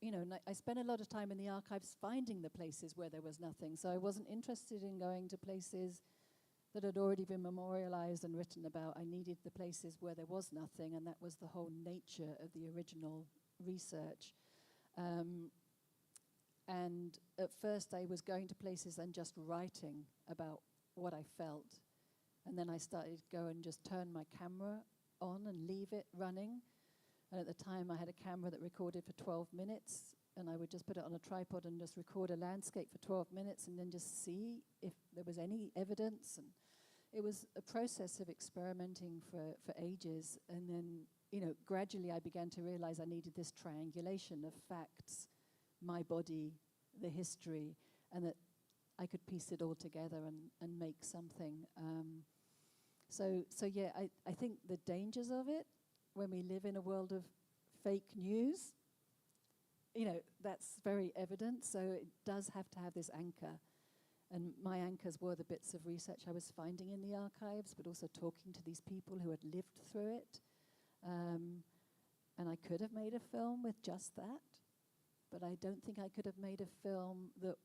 And I spent a lot of time in the archives finding the places where there was nothing. So I wasn't interested in going to places that had already been memorialized and written about. I needed the places where there was nothing, and that was the whole nature of the original research. And at first I was going to places and just writing about what I felt. And then I started to go and just turn my camera on and leave it running. And at the time I had a camera that recorded for 12 minutes, and I would just put it on a tripod and just record a landscape for 12 minutes and then just see if there was any evidence. And it was a process of experimenting for ages. And then, gradually I began to realize I needed this triangulation of facts, my body, the history, and that I could piece it all together and make something. So yeah, I think the dangers of it, when we live in a world of fake news, that's very evident. So it does have to have this anchor. And my anchors were the bits of research I was finding in the archives, but also talking to these people who had lived through it. And I could have made a film with just that, but I don't think I could have made a film that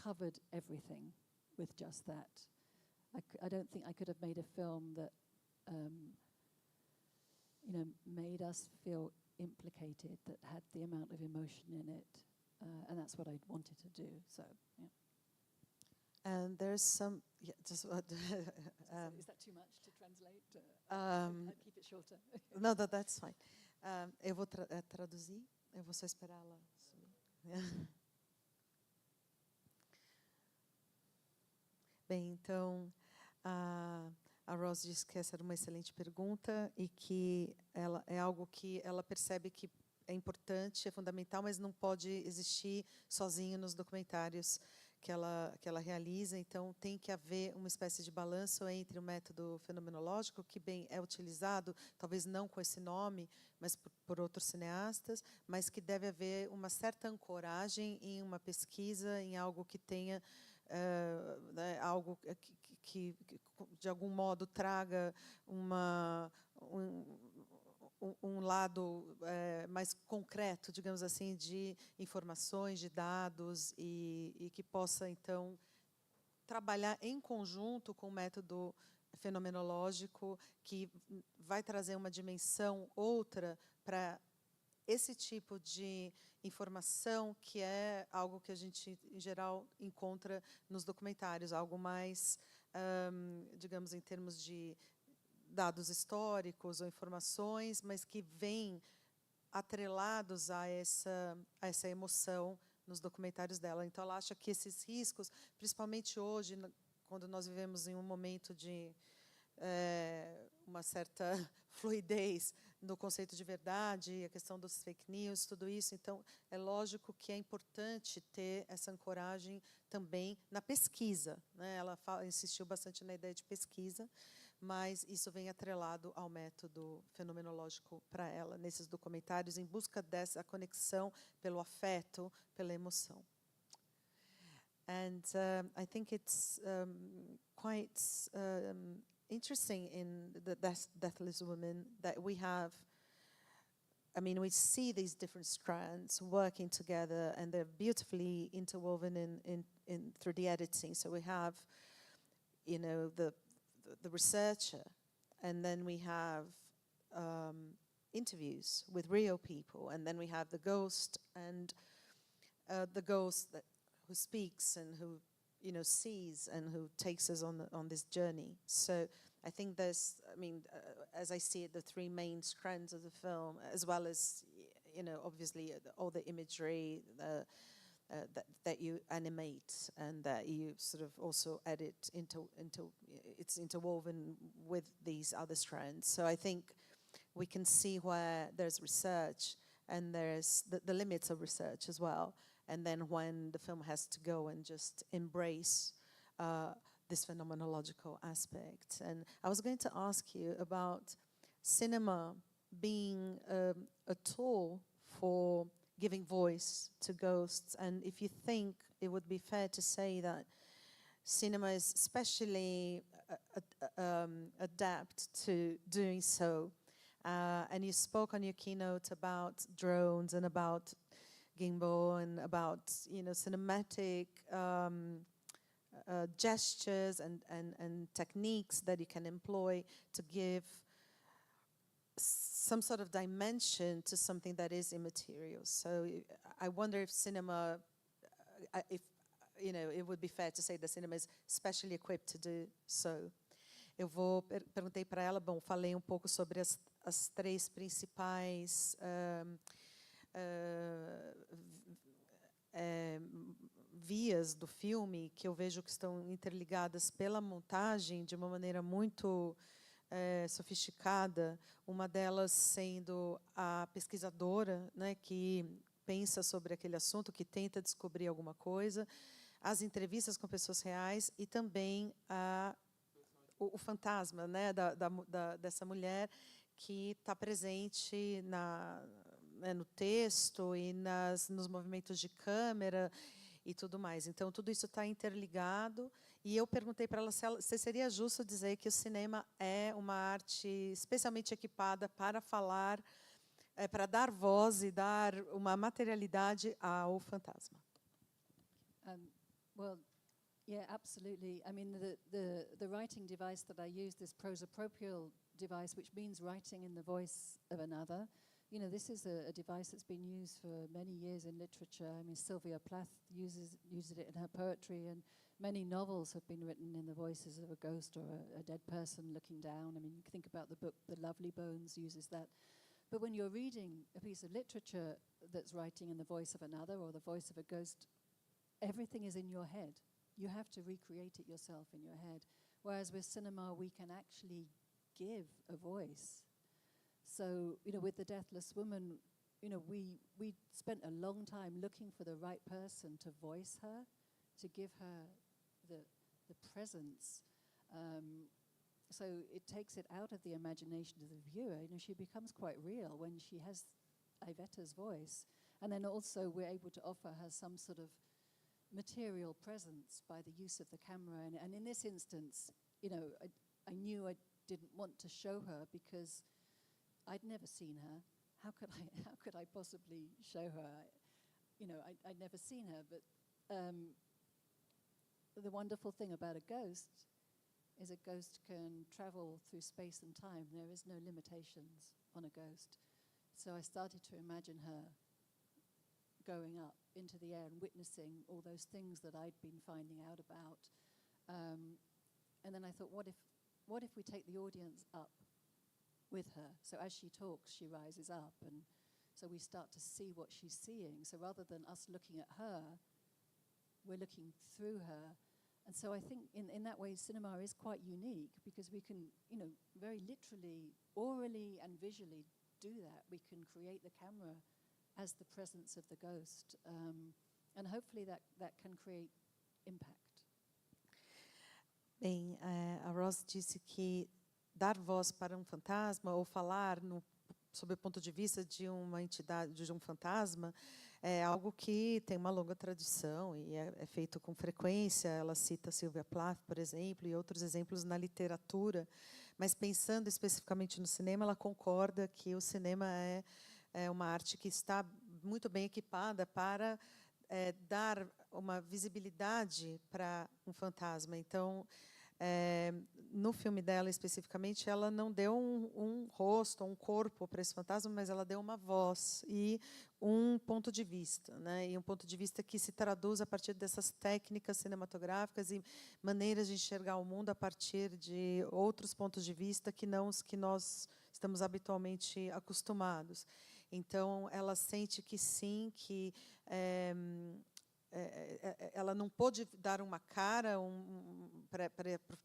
covered everything with just that. I don't think I could have made a film that made us feel implicated, that had the amount of emotion in it, and that's what I wanted to do. So, yeah. And there's some, just is that too much to translate? I'll keep it shorter. No, that's fine. Eu vou traduzir. Eu vou só esperar ela subir. Bem, então a Rose disse que essa era uma excelente pergunta e que ela é algo que ela percebe que é importante, é fundamental, mas não pode existir sozinho nos documentários que ela realiza. Então, tem que haver uma espécie de balanço entre o método fenomenológico, que bem é utilizado, talvez não com esse nome, mas por outros cineastas, mas que deve haver uma certa ancoragem em uma pesquisa, em algo que tenha algo que de algum modo traga um lado mais concreto, digamos assim, de informações, de dados, e que possa, então, trabalhar em conjunto com o método fenomenológico, que vai trazer uma dimensão outra para esse tipo de informação, que é algo que a gente, em geral, encontra nos documentários, algo mais, digamos, em termos de dados históricos ou informações, mas que vêm atrelados a essa emoção nos documentários dela. Então, ela acha que esses riscos, principalmente hoje, quando nós vivemos em um momento de uma certa fluidez no conceito de verdade, a questão dos fake news, tudo isso. Então, é lógico que é importante ter essa ancoragem também na pesquisa, né? Ela insistiu bastante na ideia de pesquisa, mas isso vem atrelado ao método fenomenológico para ela, nesses documentários, em busca dessa conexão pelo afeto, pela emoção. And I think it's quite interesting in the Deathless Woman that we have, I mean, we see these different strands working together, and they're beautifully interwoven in through the editing. So we have, you know, the researcher, and then we have interviews with real people, and then we have the ghost, and the ghost who speaks and who, you know, sees and who takes us on this journey. So I think there's, I mean, as I see it, the three main strands of the film, as well as, you know, obviously all the imagery that you animate and that you sort of also edit into it's interwoven with these other strands. So I think we can see where there's research and there's the limits of research as well. And then when the film has to go and just embrace this phenomenological aspect. And I was going to ask you about cinema being a tool for giving voice to ghosts, and if you think it would be fair to say that cinema is especially adept to doing so. And you spoke on your keynote about drones and about gimbal and about, you know, cinematic gestures and techniques that you can employ to give some sort of dimension to something that is immaterial. So I wonder if cinema, if, you know, it would be fair to say that cinema is specially equipped to do so. Eu perguntei para ela, bom, falei um pouco sobre as três principais vias do filme, que eu vejo que estão interligadas pela montagem de uma maneira muito sofisticada, uma delas sendo a pesquisadora, né, que pensa sobre aquele assunto, que tenta descobrir alguma coisa, as entrevistas com pessoas reais e também o fantasma, né, dessa mulher que está presente no texto e nos movimentos de câmera e tudo mais. Então, tudo isso está interligado. E eu perguntei para ela se seria justo dizer que o cinema é uma arte especialmente equipada para falar, para dar voz e dar uma materialidade ao fantasma. Well, yeah, absolutely. I mean, the writing device that I use, this prosopropial device, which means writing in the voice of another. You know, this is a device that's been used for many years in literature. I mean, Sylvia Plath uses it in her poetry, and many novels have been written in the voices of a ghost or a dead person looking down. I mean, you think about the book The Lovely Bones uses that. But when you're reading a piece of literature that's writing in the voice of another or the voice of a ghost, everything is in your head. You have to recreate it yourself in your head. Whereas with cinema, we can actually give a voice. So, you know, with The Deathless Woman, you know, we spent a long time looking for the right person to voice her, to give her the presence. So it takes it out of the imagination of the viewer. You know, she becomes quite real when she has Ivetta's voice. And then also we're able to offer her some sort of material presence by the use of the camera. And in this instance, you know, I knew I didn't want to show her because I'd never seen her. How could I possibly show her? I'd never seen her, but the wonderful thing about a ghost is a ghost can travel through space and time. There is no limitations on a ghost. So I started to imagine her going up into the air and witnessing all those things that I'd been finding out about. And then I thought, what if we take the audience up with her? So as she talks, she rises up, and so we start to see what she's seeing. So rather than us looking at her, we're looking through her. And so I think in that way, cinema is quite unique, because we can, very literally, orally and visually do that. We can create the camera as the presence of the ghost. And hopefully that can create impact. Bem, a Ross disse que dar voz para um fantasma ou falar sob o ponto de vista de uma entidade, de um fantasma, é algo que tem uma longa tradição e é feito com frequência. Ela cita Sylvia Plath, por exemplo, e outros exemplos na literatura. Mas, pensando especificamente no cinema, ela concorda que o cinema é uma arte que está muito bem equipada para dar uma visibilidade para um fantasma. Então, no filme dela, especificamente, ela não deu um rosto, um corpo para esse fantasma, mas ela deu uma voz e um ponto de vista, né? E um ponto de vista que se traduz a partir dessas técnicas cinematográficas e maneiras de enxergar o mundo a partir de outros pontos de vista que não os que nós estamos habitualmente acostumados. Então, ela sente que sim, que ela não pôde dar uma cara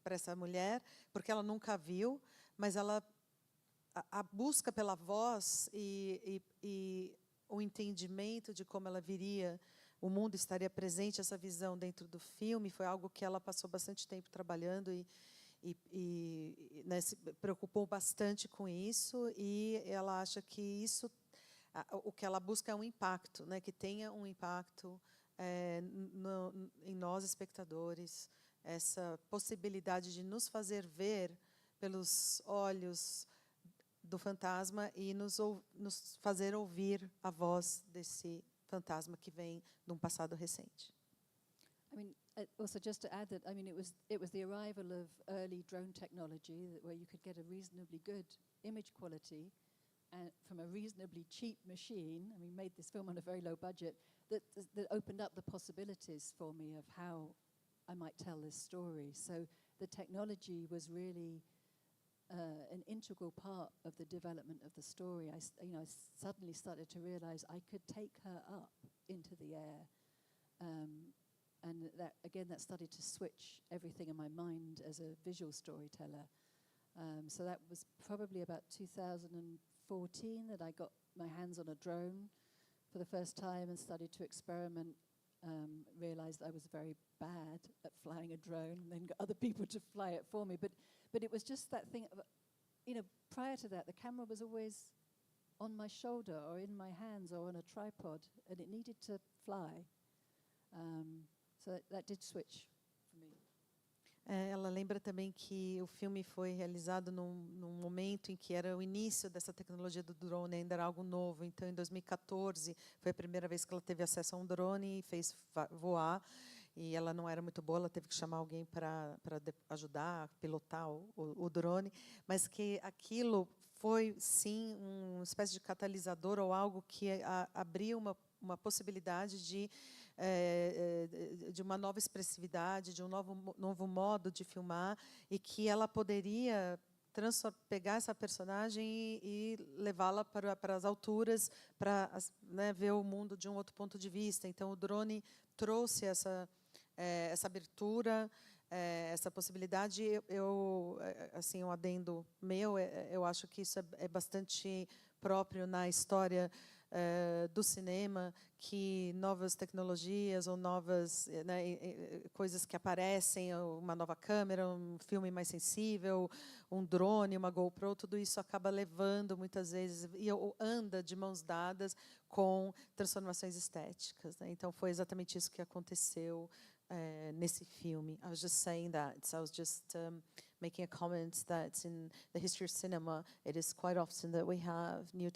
para essa mulher, porque ela nunca viu, mas a busca pela voz e o entendimento de como ela viria, o mundo estaria presente, essa visão dentro do filme, foi algo que ela passou bastante tempo trabalhando né, se preocupou bastante com isso, e ela acha que isso, o que ela busca é um impacto, né, que tenha um impacto em nós, espectadores, essa possibilidade de nos fazer ver pelos olhos do fantasma e nos fazer ouvir a voz desse fantasma que vem de um passado recente. I mean, also just to add that, I mean, it was the arrival of early drone technology where you could get a reasonably good image quality from a reasonably cheap machine. And we made this film on a very low budget. That opened up the possibilities for me of how I might tell this story. So the technology was really an integral part of the development of the story. I suddenly started to realize I could take her up into the air. And that started to switch everything in my mind as a visual storyteller. So that was probably about 2014 that I got my hands on a drone for the first time and started to experiment. Realized I was very bad at flying a drone, and then got other people to fly it for me. But it was just that thing of, prior to that, the camera was always on my shoulder or in my hands or on a tripod, and it needed to fly. So that did switch for me. Ela lembra também que o filme foi realizado num momento em que era o início dessa tecnologia do drone, ainda era algo novo. Então, em 2014, foi a primeira vez que ela teve acesso a um drone e fez voar. E ela não era muito boa, ela teve que chamar alguém para ajudar a pilotar o drone. Mas que aquilo foi, sim, uma espécie de catalisador ou algo que abriu uma possibilidade de uma nova expressividade, de um novo modo de filmar, e que ela poderia pegar essa personagem e levá-la para as alturas, para ver o mundo de um outro ponto de vista. Então, o drone trouxe essa abertura, essa possibilidade. Um adendo meu, eu acho que isso é bastante próprio na história do cinema, que novas tecnologias ou novas coisas que aparecem, uma nova câmera, um filme mais sensível, um drone, uma GoPro, tudo isso acaba levando, muitas vezes, ou anda de mãos dadas com transformações estéticas, né? Então, foi exatamente isso que aconteceu nesse filme. I was just saying that. So I was just making a comment that in the history of cinema, it is quite often that we have new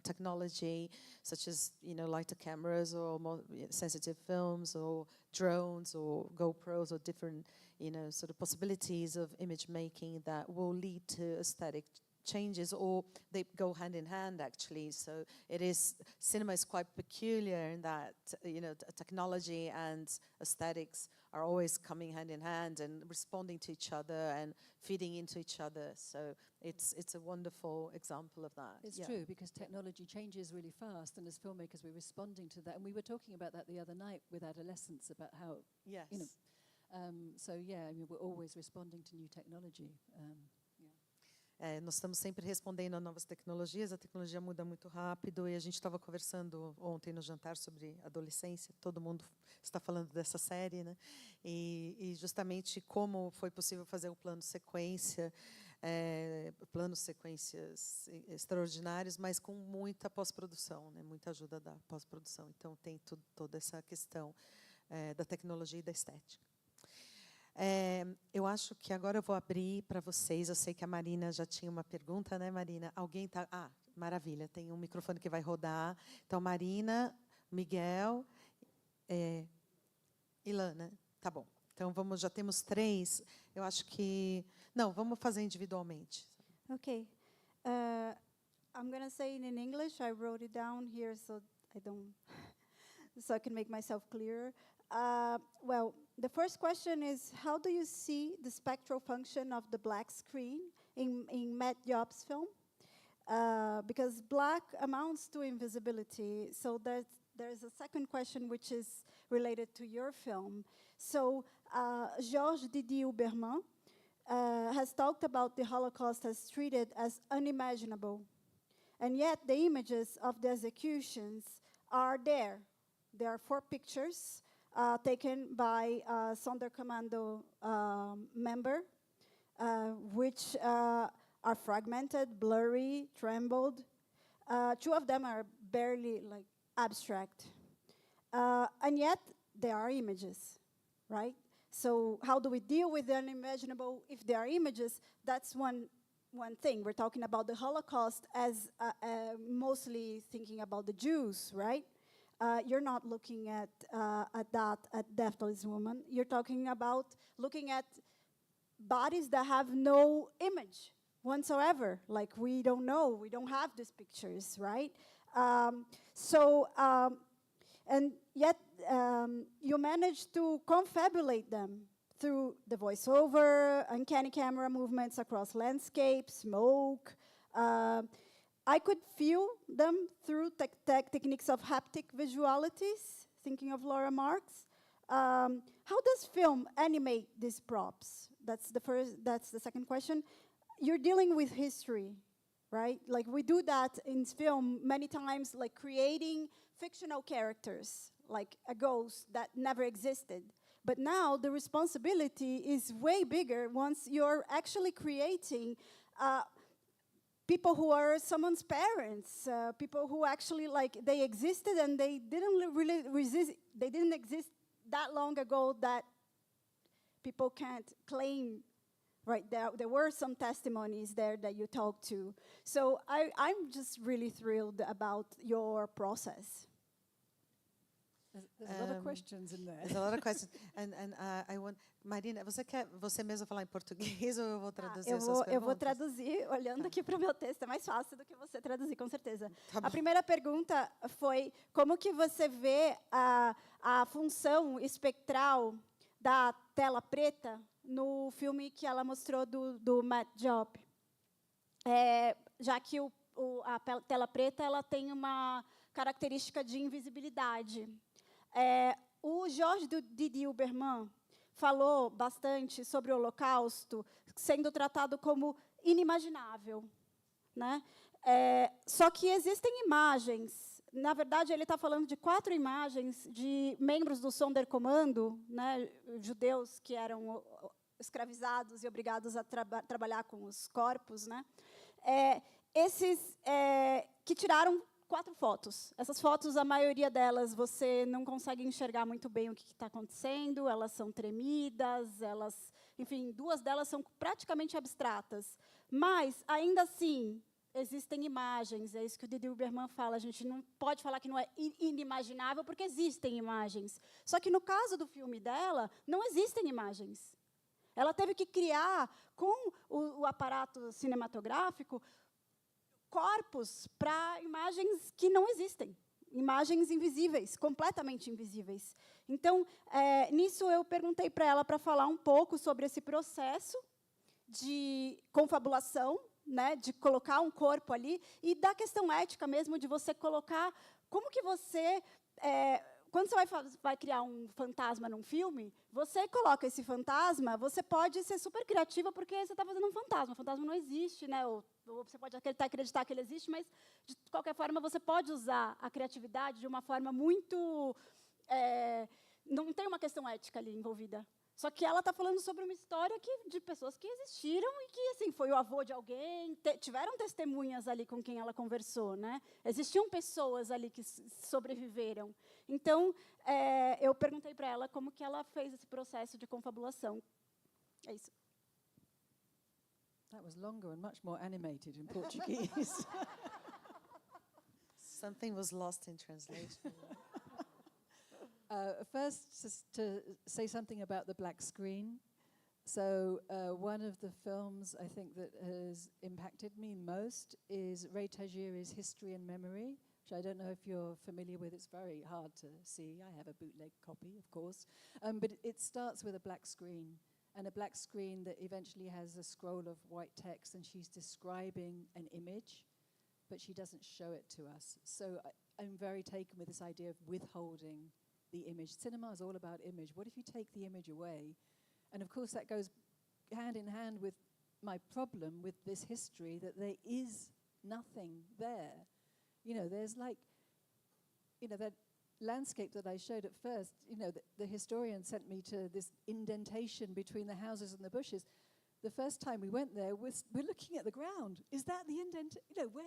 technology, such as lighter cameras or more sensitive films or drones or GoPros or different sort of possibilities of image making that will lead to aesthetic changes, or they go hand in hand actually. So cinema is quite peculiar in that technology and aesthetics are always coming hand in hand and responding to each other and feeding into each other. So it's a wonderful example of that. It's true, because technology changes really fast, and as filmmakers we're responding to that. And we were talking about that the other night with adolescents, about how so yeah, I mean, we're always responding to new technology. Nós estamos sempre respondendo a novas tecnologias, a tecnologia muda muito rápido, e a gente estava conversando ontem no jantar sobre adolescência, todo mundo está falando dessa série, né? E justamente como foi possível fazer o planos sequências extraordinários, mas com muita pós-produção, né? Muita ajuda da pós-produção. Então tem toda essa questão da tecnologia e da estética. Eu acho que agora eu vou abrir para vocês. Eu sei que a Marina já tinha uma pergunta, né, Marina? Alguém tá? Maravilha, tem um microfone que vai rodar. Então, Marina, Miguel, Ilana. Tá bom. Então, já temos 3. Eu acho que... Não, vamos fazer individualmente. Okay. I'm going to say it in English. I wrote it down here so I can make myself clearer. Well, the first question is, how do you see the spectral function of the black screen in MAC-USP film? Because black amounts to invisibility. So there's a second question which is related to your film. So Georges Didier Berman has talked about the Holocaust as treated as unimaginable. And yet the images of the executions are there. There are 4 pictures taken by a Sonderkommando member, which are fragmented, blurry, trembled. 2 of them are barely abstract. And yet, there are images, right? So how do we deal with the unimaginable if there are images? That's one thing. We're talking about the Holocaust as mostly thinking about the Jews, right? You're not looking at Deathless woman. You're talking about looking at bodies that have no image whatsoever. Like, we don't know. We don't have these pictures, right? And yet you managed to confabulate them through the voiceover, uncanny camera movements across landscape, smoke. I could feel them through techniques of haptic visualities, thinking of Laura Marx. How does film animate these props? That's the second question. You're dealing with history, right? Like, we do that in film many times, like creating fictional characters, like a ghost that never existed. But now the responsibility is way bigger once you're actually creating people who are someone's parents, people who actually, they existed and they didn't really they didn't exist that long ago that people can't claim, right? There were some testimonies there that you talked to. So I'm just really thrilled about your process. There's a lot of questions in there. There's a lot of questions. And I want... Marina, você mesma falar em português ou eu vou traduzir as suas perguntas? Eu vou traduzir, olhando aqui para o meu texto. É mais fácil do que você traduzir, com certeza. Tá bom. A primeira pergunta foi, como que você vê a função espectral da tela preta no filme que ela mostrou do MAC-USP? Já que a tela preta ela tem uma característica de invisibilidade. O Georges Didier Berman falou bastante sobre o Holocausto sendo tratado como inimaginável, né? Só que existem imagens. Na verdade, ele está falando de 4 imagens de membros do Sonderkommando, né, judeus que eram escravizados e obrigados a trabalhar com os corpos, né? Esses que tiraram 4 fotos. Essas fotos, a maioria delas, você não consegue enxergar muito bem o que está acontecendo, elas são tremidas, enfim, 2 delas são praticamente abstratas. Mas, ainda assim, existem imagens, é isso que o Didi Huberman fala, a gente não pode falar que não é inimaginável, porque existem imagens. Só que, no caso do filme dela, não existem imagens. Ela teve que criar, com o aparato cinematográfico, corpos para imagens que não existem, imagens invisíveis, completamente invisíveis. Então, nisso eu perguntei para ela para falar um pouco sobre esse processo de confabulação, né, de colocar um corpo ali, e da questão ética mesmo, de você colocar... Como que você... quando você vai criar um fantasma num filme, você coloca esse fantasma, você pode ser super criativa, porque você está fazendo um fantasma. O fantasma não existe, né? Ou você pode acreditar que ele existe, mas, de qualquer forma, você pode usar a criatividade de uma forma muito... não tem uma questão ética ali envolvida. Só que ela está falando sobre uma história de pessoas que existiram e que, assim, foi o avô de alguém, tiveram testemunhas ali com quem ela conversou, né? Existiam pessoas ali que sobreviveram. Então, eu perguntei para ela como que ela fez esse processo de confabulação. É isso. That was longer and much more animated in Portuguese. Something was lost in translation. First, just to say something about the black screen. So one of the films I think that has impacted me most is Ray Tajiri's History and Memory, which I don't know if you're familiar with. It's very hard to see. I have a bootleg copy, of course. But it starts with a black screen, and a black screen that eventually has a scroll of white text, and she's describing an image, but she doesn't show it to us. So I'm very taken with this idea of withholding the image. Cinema is all about image. What if you take the image away? And of course that goes hand in hand with my problem with this history, that there is nothing there. You know, there's like, you know, that landscape that I showed at first, you know, the historian sent me to this indentation between the houses and the bushes. The first time we went there, we're looking at the ground. Is that the indentation? You know, where...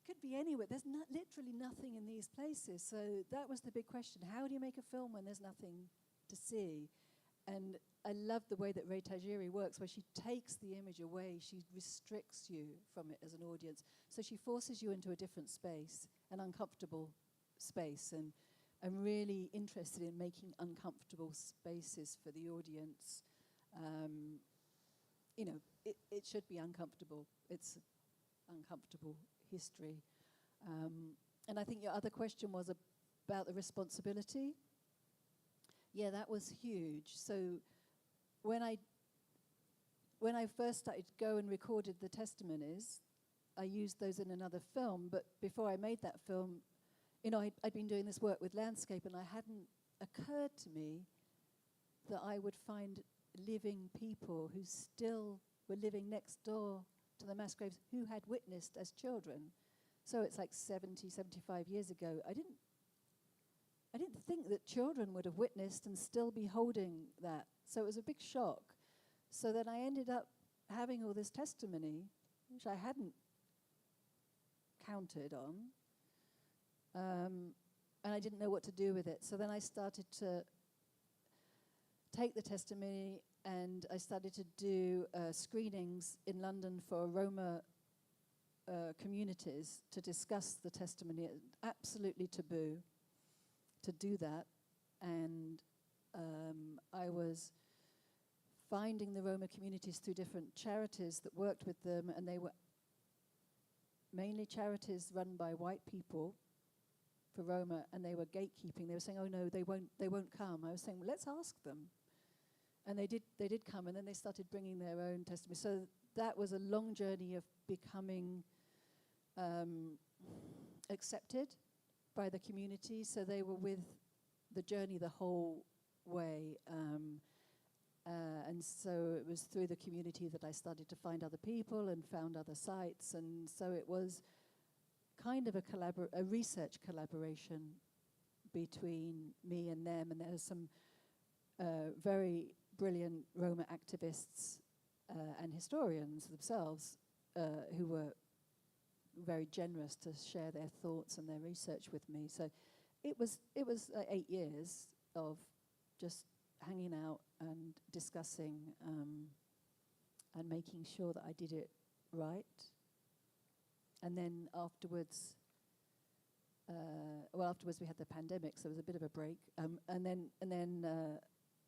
Could be anywhere. There's literally nothing in these places. So that was the big question. How do you make a film when there's nothing to see? And I love the way that Ray Tajiri works, where she takes the image away. She restricts you from it as an audience. So she forces you into a different space, an uncomfortable space. And I'm really interested in making uncomfortable spaces for the audience. You know, it should be uncomfortable. It's uncomfortable history. And I think your other question was about the responsibility. Yeah, that was huge. So when I first started to go and recorded the testimonies, I used those in another film, but before I made that film, you know, I'd been doing this work with landscape, and it hadn't occurred to me that I would find living people who still were living next door to the mass graves who had witnessed as children. So it's like 70, 75 years ago. I didn't think that children would have witnessed and still be holding that. So it was a big shock. So then I ended up having all this testimony, which I hadn't counted on. And I didn't know what to do with it. So then I started to take the testimony, and I started to do screenings in London for Roma communities to discuss the testimony. Absolutely taboo to do that. And I was finding the Roma communities through different charities that worked with them, and they were mainly charities run by white people for Roma, and they were gatekeeping. They were saying, "Oh no, they won't come." I was saying, well, let's ask them. And they did come, and then they started bringing their own testimony. So that was a long journey of becoming accepted by the community. So they were with the journey the whole way. And so it was through the community that I started to find other people and found other sites. And so it was kind of a research collaboration between me and them. And there was some very brilliant Roma activists and historians themselves who were very generous to share their thoughts and their research with me. So it was 8 years of just hanging out and discussing and making sure that I did it right. And then afterwards, afterwards we had the pandemic, so there was a bit of a break. And then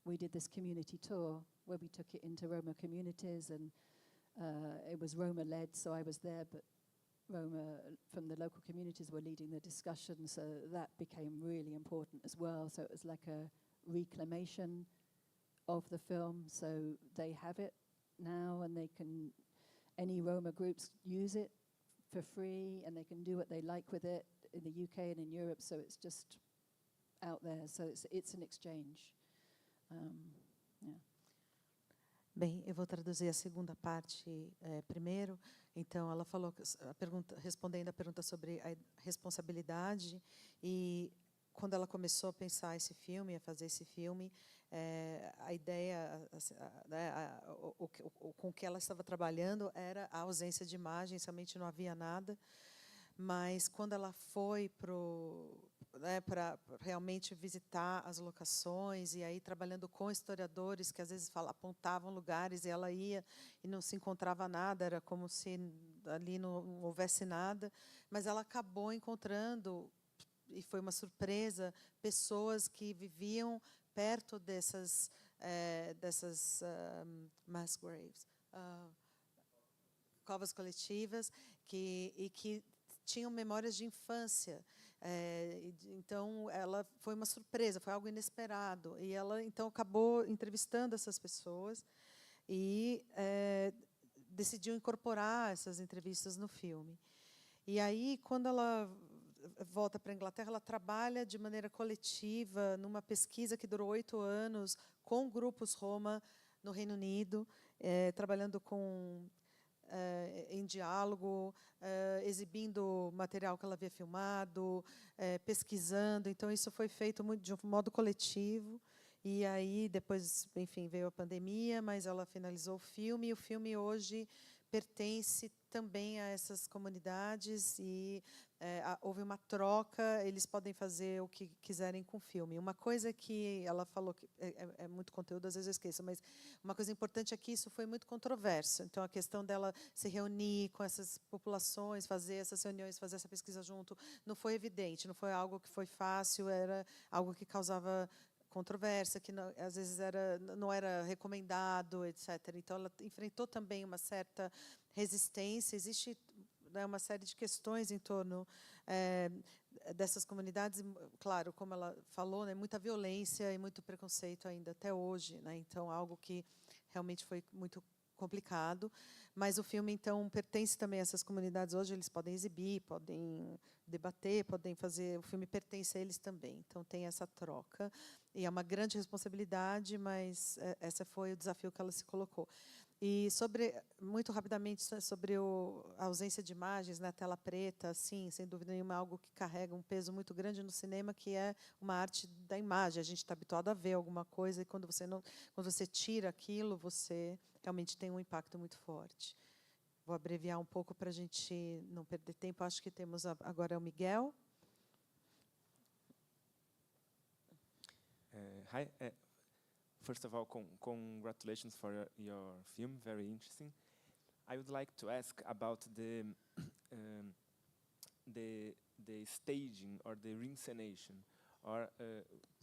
we did this community tour where we took it into Roma communities, and it was Roma-led, so I was there, but Roma from the local communities were leading the discussion, so that became really important as well. So it was like a reclamation of the film, so they have it now, and any Roma groups use it for free, and they can do what they like with it in the UK and in Europe, so it's just out there, so it's an exchange. Yeah. Bem, eu vou traduzir a segunda parte primeiro. Então, ela falou, respondendo a pergunta sobre a responsabilidade, e quando ela começou a pensar esse filme, a fazer esse filme, a ideia, com que ela estava trabalhando era a ausência de imagens, realmente não havia nada. Mas quando ela foi para realmente visitar as locações, e aí trabalhando com historiadores que às vezes apontavam lugares, e ela ia e não se encontrava nada, era como se ali não houvesse nada, mas ela acabou encontrando, e foi uma surpresa, pessoas que viviam perto dessas mass graves, covas coletivas, e que tinham memórias de infância. Então, ela foi uma surpresa, foi algo inesperado. E ela, então, acabou entrevistando essas pessoas e decidiu incorporar essas entrevistas no filme. E aí, quando ela volta para a Inglaterra, ela trabalha de maneira coletiva numa pesquisa que durou 8 anos com grupos Roma no Reino Unido, trabalhando em diálogo, exibindo material que ela havia filmado, pesquisando. Então, isso foi feito muito de um modo coletivo. E aí, depois, enfim, veio a pandemia, mas ela finalizou o filme. E o filme hoje pertence também a essas comunidades, e houve uma troca, eles podem fazer o que quiserem com o filme. Uma coisa que ela falou, que é muito conteúdo, às vezes eu esqueço, mas uma coisa importante é que isso foi muito controverso. Então, a questão dela se reunir com essas populações, fazer essas reuniões, fazer essa pesquisa junto, não foi evidente, não foi algo que foi fácil, era algo que causava controvérsia, que não, às vezes não era recomendado, etc. Então, ela enfrentou também uma certa resistência. Existe uma série de questões em torno dessas comunidades. Claro, como ela falou, muita violência e muito preconceito ainda até hoje. Então, algo que realmente foi muito complicado. Mas o filme, então, pertence também a essas comunidades. Hoje eles podem exibir, podem debater, podem fazer. O filme pertence a eles também. Então, tem essa troca. E é uma grande responsabilidade, mas esse foi o desafio que ela se colocou. E muito rapidamente, sobre a ausência de imagens na tela preta, sim, sem dúvida nenhuma, algo que carrega um peso muito grande no cinema, que é uma arte da imagem. A gente está habituado a ver alguma coisa, e quando você tira aquilo, você realmente tem um impacto muito forte. Vou abreviar um pouco para a gente não perder tempo. Acho que temos agora o Miguel. Hi. First of all, congratulations for your film, very interesting. I would like to ask about the staging or the reinscenation, or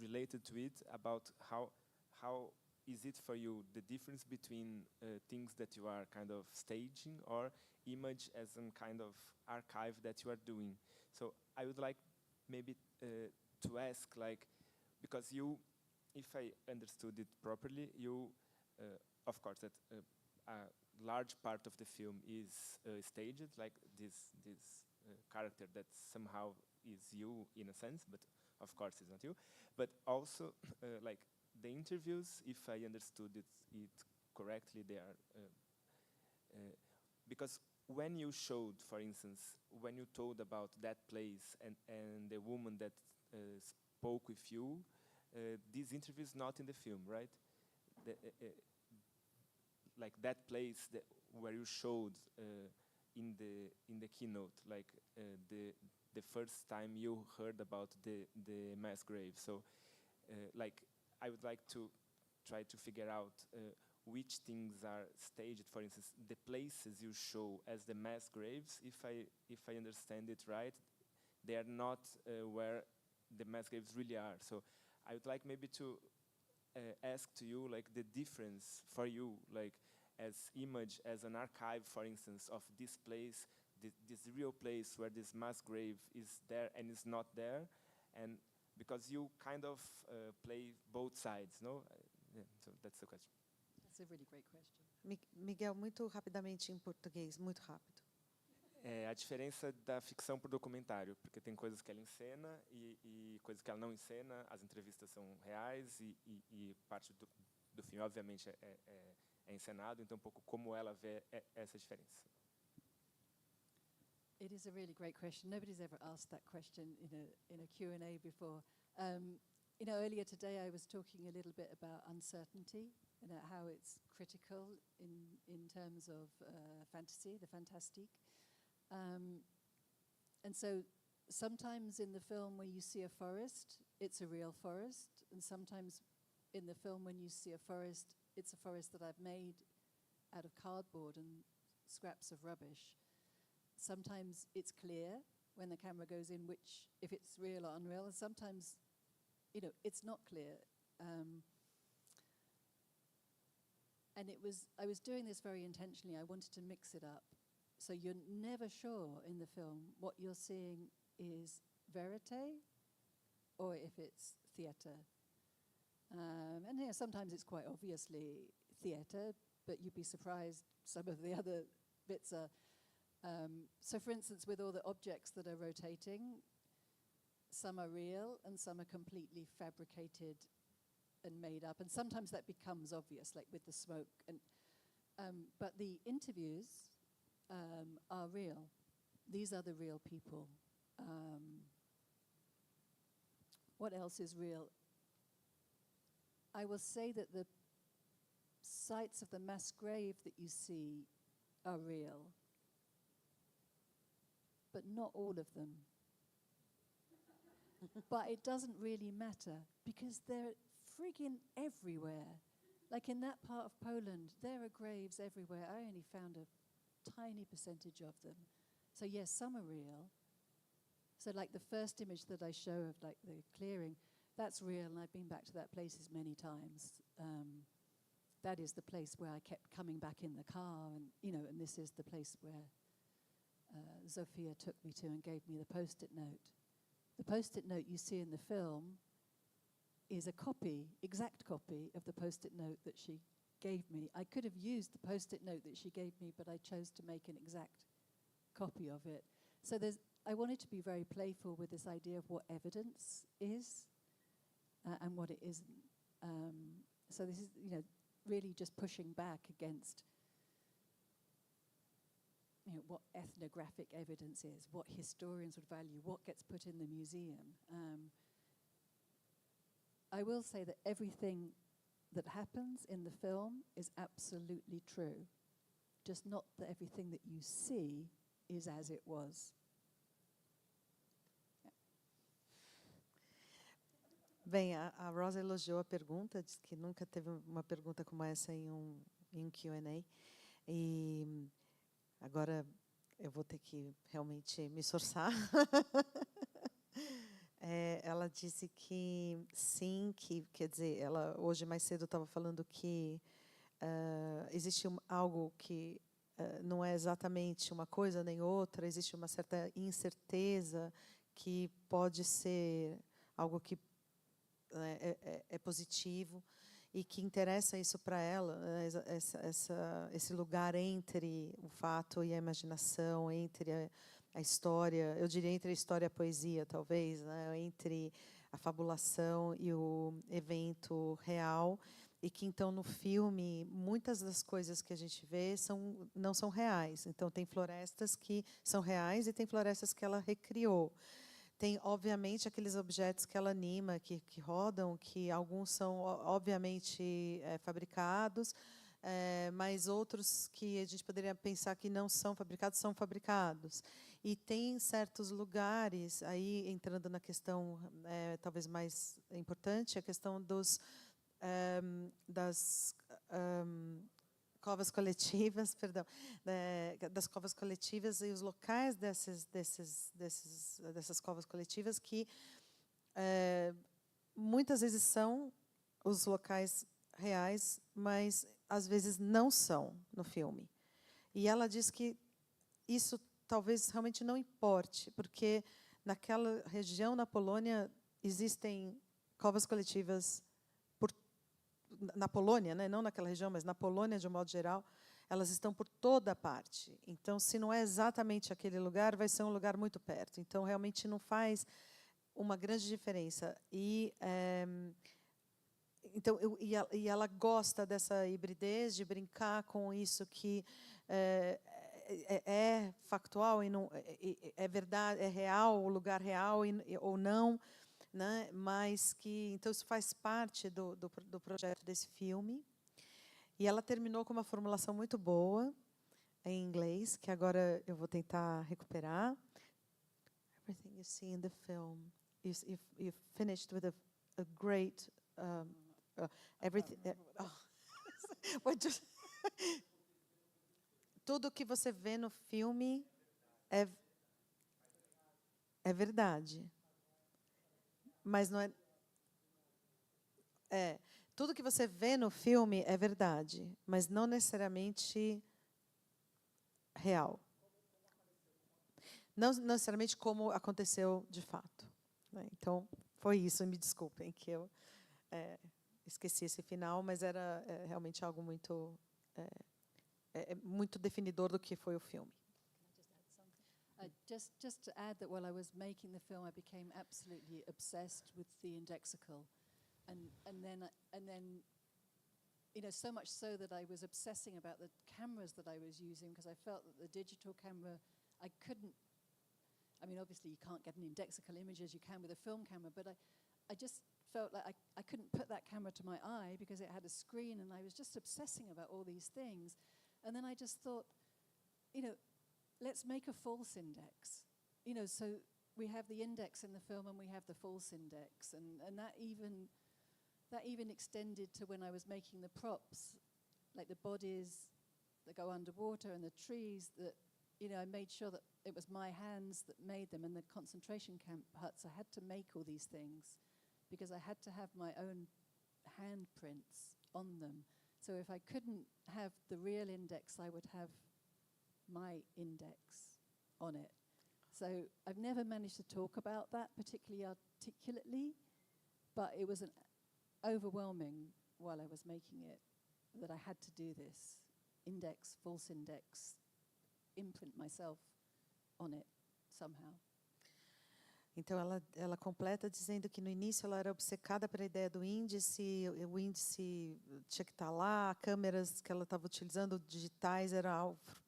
related to it, about how is it for you, the difference between things that you are kind of staging or image as some kind of archive that you are doing. So I would like maybe to ask, like, because you, if I understood it properly, you, of course, that a large part of the film is staged, like this character that somehow is you in a sense, but of course it's not you. But also, like the interviews, if I understood it correctly, they are because when you showed, for instance, when you told about that place and the woman that spoke with you. This interview is not in the film, right? Like that place where you showed in the keynote, like the first time you heard about the mass grave. So, like, I would like to try to figure out which things are staged. For instance, the places you show as the mass graves, if I understand it right, they are not where the mass graves really are. So I would like maybe to ask to you, like, the difference for you, like, as image, as an archive, for instance, of this place, this real place where this mass grave is there and is not there, and because you kind of play both sides, no? Yeah, so that's the question. That's a really great question. Miguel, muito rapidamente em português, muito rápido. A diferença da ficção para o documentário, porque tem coisas que ela encena e coisas que ela não encena. As entrevistas são reais e parte do filme, obviamente, é encenado. Então, um pouco como ela vê essa diferença. It is a really great question. Nobody's ever asked that question in a Q&A before. Earlier today I was talking a little bit about uncertainty and how it's critical in terms of fantasy, the fantastique. And so sometimes in the film when you see a forest, it's a real forest. And sometimes in the film when you see a forest, it's a forest that I've made out of cardboard and scraps of rubbish. Sometimes it's clear when the camera goes in which, if it's real or unreal, and sometimes, it's not clear. And I was doing this very intentionally. I wanted to mix it up. So you're never sure in the film what you're seeing is verite or if it's theatre. And sometimes it's quite obviously theatre, but you'd be surprised some of the other bits are. So for instance, with all the objects that are rotating, some are real and some are completely fabricated and made up. And sometimes that becomes obvious, like with the smoke. But the interviews are real. These are the real people. What else is real? I will say that the sites of the mass grave that you see are real, but not all of them. But it doesn't really matter because they're friggin' everywhere. Like in that part of Poland, there are graves everywhere. I only found a tiny percentage of them. So yes, some are real. So like the first image that I show of like the clearing, that's real, and I've been back to that place as many times. That is the place where I kept coming back in the car, and this is the place where Zofia took me to and gave me the post-it note. The post-it note you see in the film is a copy, exact copy of the post-it note that she gave me. I could have used the post-it note that she gave me, but I chose to make an exact copy of it. So I wanted to be very playful with this idea of what evidence is and what it isn't. So this is, really just pushing back against what ethnographic evidence is, what historians would value, what gets put in the museum. I will say that everything that happens in the film is absolutely true, just not that everything that you see is as it was. Bem, a Rosa elogiou a pergunta, disse que nunca teve uma pergunta como essa em um Q&A. E agora eu vou ter que realmente me esforçar. Ela disse que sim, quer dizer, ela hoje mais cedo estava falando que existe algo que não é exatamente uma coisa nem outra, existe uma certa incerteza que pode ser algo que é positivo e que interessa isso para ela, esse lugar entre o fato e a imaginação, entre a história, eu diria entre a história e a poesia, talvez, né? Entre a fabulação e o evento real, e que, então, no filme, muitas das coisas que a gente vê não são reais. Então, tem florestas que são reais e tem florestas que ela recriou. Tem, obviamente, aqueles objetos que ela anima, que rodam, que alguns são, obviamente, fabricados, mas outros que a gente poderia pensar que não são fabricados. E tem certos lugares, aí entrando na questão talvez mais importante, a questão das covas coletivas, perdão, das covas coletivas e os locais dessas covas coletivas que muitas vezes são os locais reais, mas às vezes não são no filme. E ela diz que isso talvez realmente não importe, porque naquela região, na Polônia, existem covas coletivas na Polônia, né, não naquela região, mas na Polônia, de um modo geral, elas estão por toda a parte. Então, se não é exatamente aquele lugar, vai ser um lugar muito perto. Então, realmente não faz uma grande diferença. E ela gosta dessa hibridez, de brincar com isso que é factual e não é verdade, é real, o lugar real ou não, né? Mas que então isso faz parte do projeto desse filme. E ela terminou com uma formulação muito boa em inglês, que agora eu vou tentar recuperar. Everything you see in the film, you finished with a great everything. Tudo que você vê no filme é verdade. Mas não tudo que você vê no filme é verdade, mas não necessariamente real. Não necessariamente como aconteceu de fato, né? Então, foi isso, me desculpem que eu esqueci esse final, mas era realmente algo muito muito definidor do que foi o filme. Just to add that while I was making the film, I became absolutely obsessed with the indexical, and then so much so that I was obsessing about the cameras that I was using, because I felt that the digital camera, I couldn't. I mean, obviously you can't get an indexical image as you can with a film camera, but I just felt like I couldn't put that camera to my eye because it had a screen, and I was just obsessing about all these things, and then I just thought, let's make a false index. So we have the index in the film and we have the false index, and that even extended to when I was making the props, like the bodies that go underwater and the trees that, I made sure that it was my hands that made them, and the concentration camp huts, I had to make all these things because I had to have my own handprints on them. So if I couldn't have the real index, I would have my index on it. So I've never managed to talk about that particularly articulately, but it was an overwhelming while I was making it that I had to do this index, false index, imprint myself on it somehow. Então, ela completa dizendo que no início ela era obcecada pela ideia do índice, o índice tinha que estar lá, câmeras que ela estava utilizando, digitais, era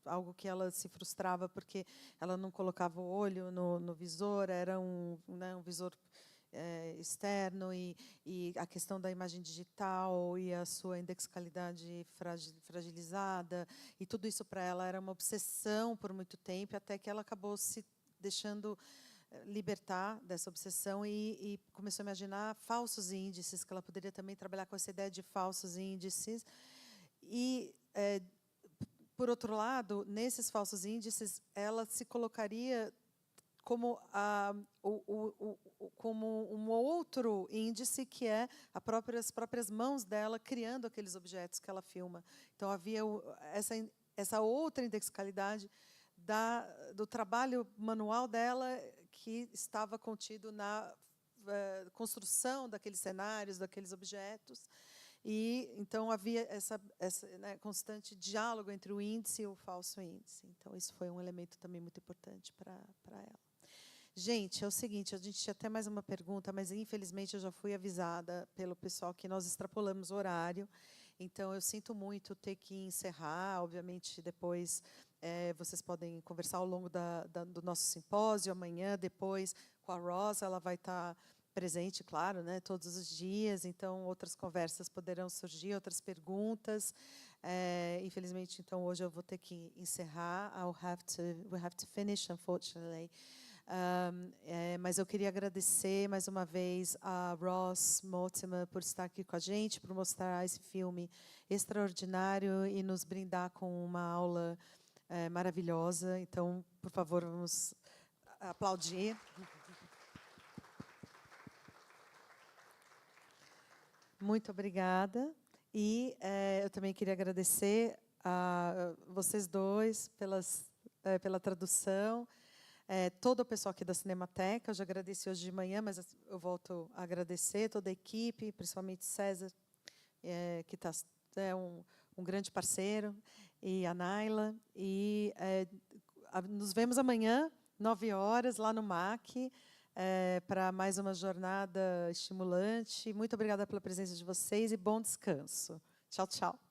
algo que ela se frustrava porque ela não colocava o olho no visor, era um visor externo, e a questão da imagem digital e a sua indexicalidade fragilizada, e tudo isso para ela era uma obsessão por muito tempo, até que ela acabou se deixando libertar dessa obsessão e começou a imaginar falsos índices, que ela poderia também trabalhar com essa ideia de falsos índices. E, por outro lado, nesses falsos índices, ela se colocaria como como um outro índice, que é as próprias mãos dela criando aqueles objetos que ela filma. Então, havia essa outra indexicalidade do trabalho manual dela, que estava contido na construção daqueles cenários, daqueles objetos. E então havia essa constante diálogo entre o índice e o falso índice. Então isso foi um elemento também muito importante para ela. Gente, é o seguinte, a gente tinha até mais uma pergunta, mas infelizmente eu já fui avisada pelo pessoal que nós extrapolamos o horário. Então eu sinto muito ter que encerrar. Obviamente depois vocês podem conversar ao longo do nosso simpósio amanhã, depois com a Rosa, ela vai estar presente, claro, né, todos os dias. Então, outras conversas poderão surgir, outras perguntas. Infelizmente, então, hoje eu vou ter que encerrar. We have to finish, unfortunately. Mas eu queria agradecer mais uma vez a Ross Mortimer por estar aqui com a gente, por mostrar esse filme extraordinário e nos brindar com uma aula maravilhosa. Então, por favor, vamos aplaudir. Muito obrigada. E eu também queria agradecer a vocês dois pela tradução. Todo o pessoal aqui da Cinemateca, eu já agradeci hoje de manhã, mas eu volto a agradecer toda a equipe, principalmente César, que é um grande parceiro, e a Naila. E nos vemos amanhã, 9h, lá no MAC, para mais uma jornada estimulante. Muito obrigada pela presença de vocês e bom descanso. Tchau, tchau.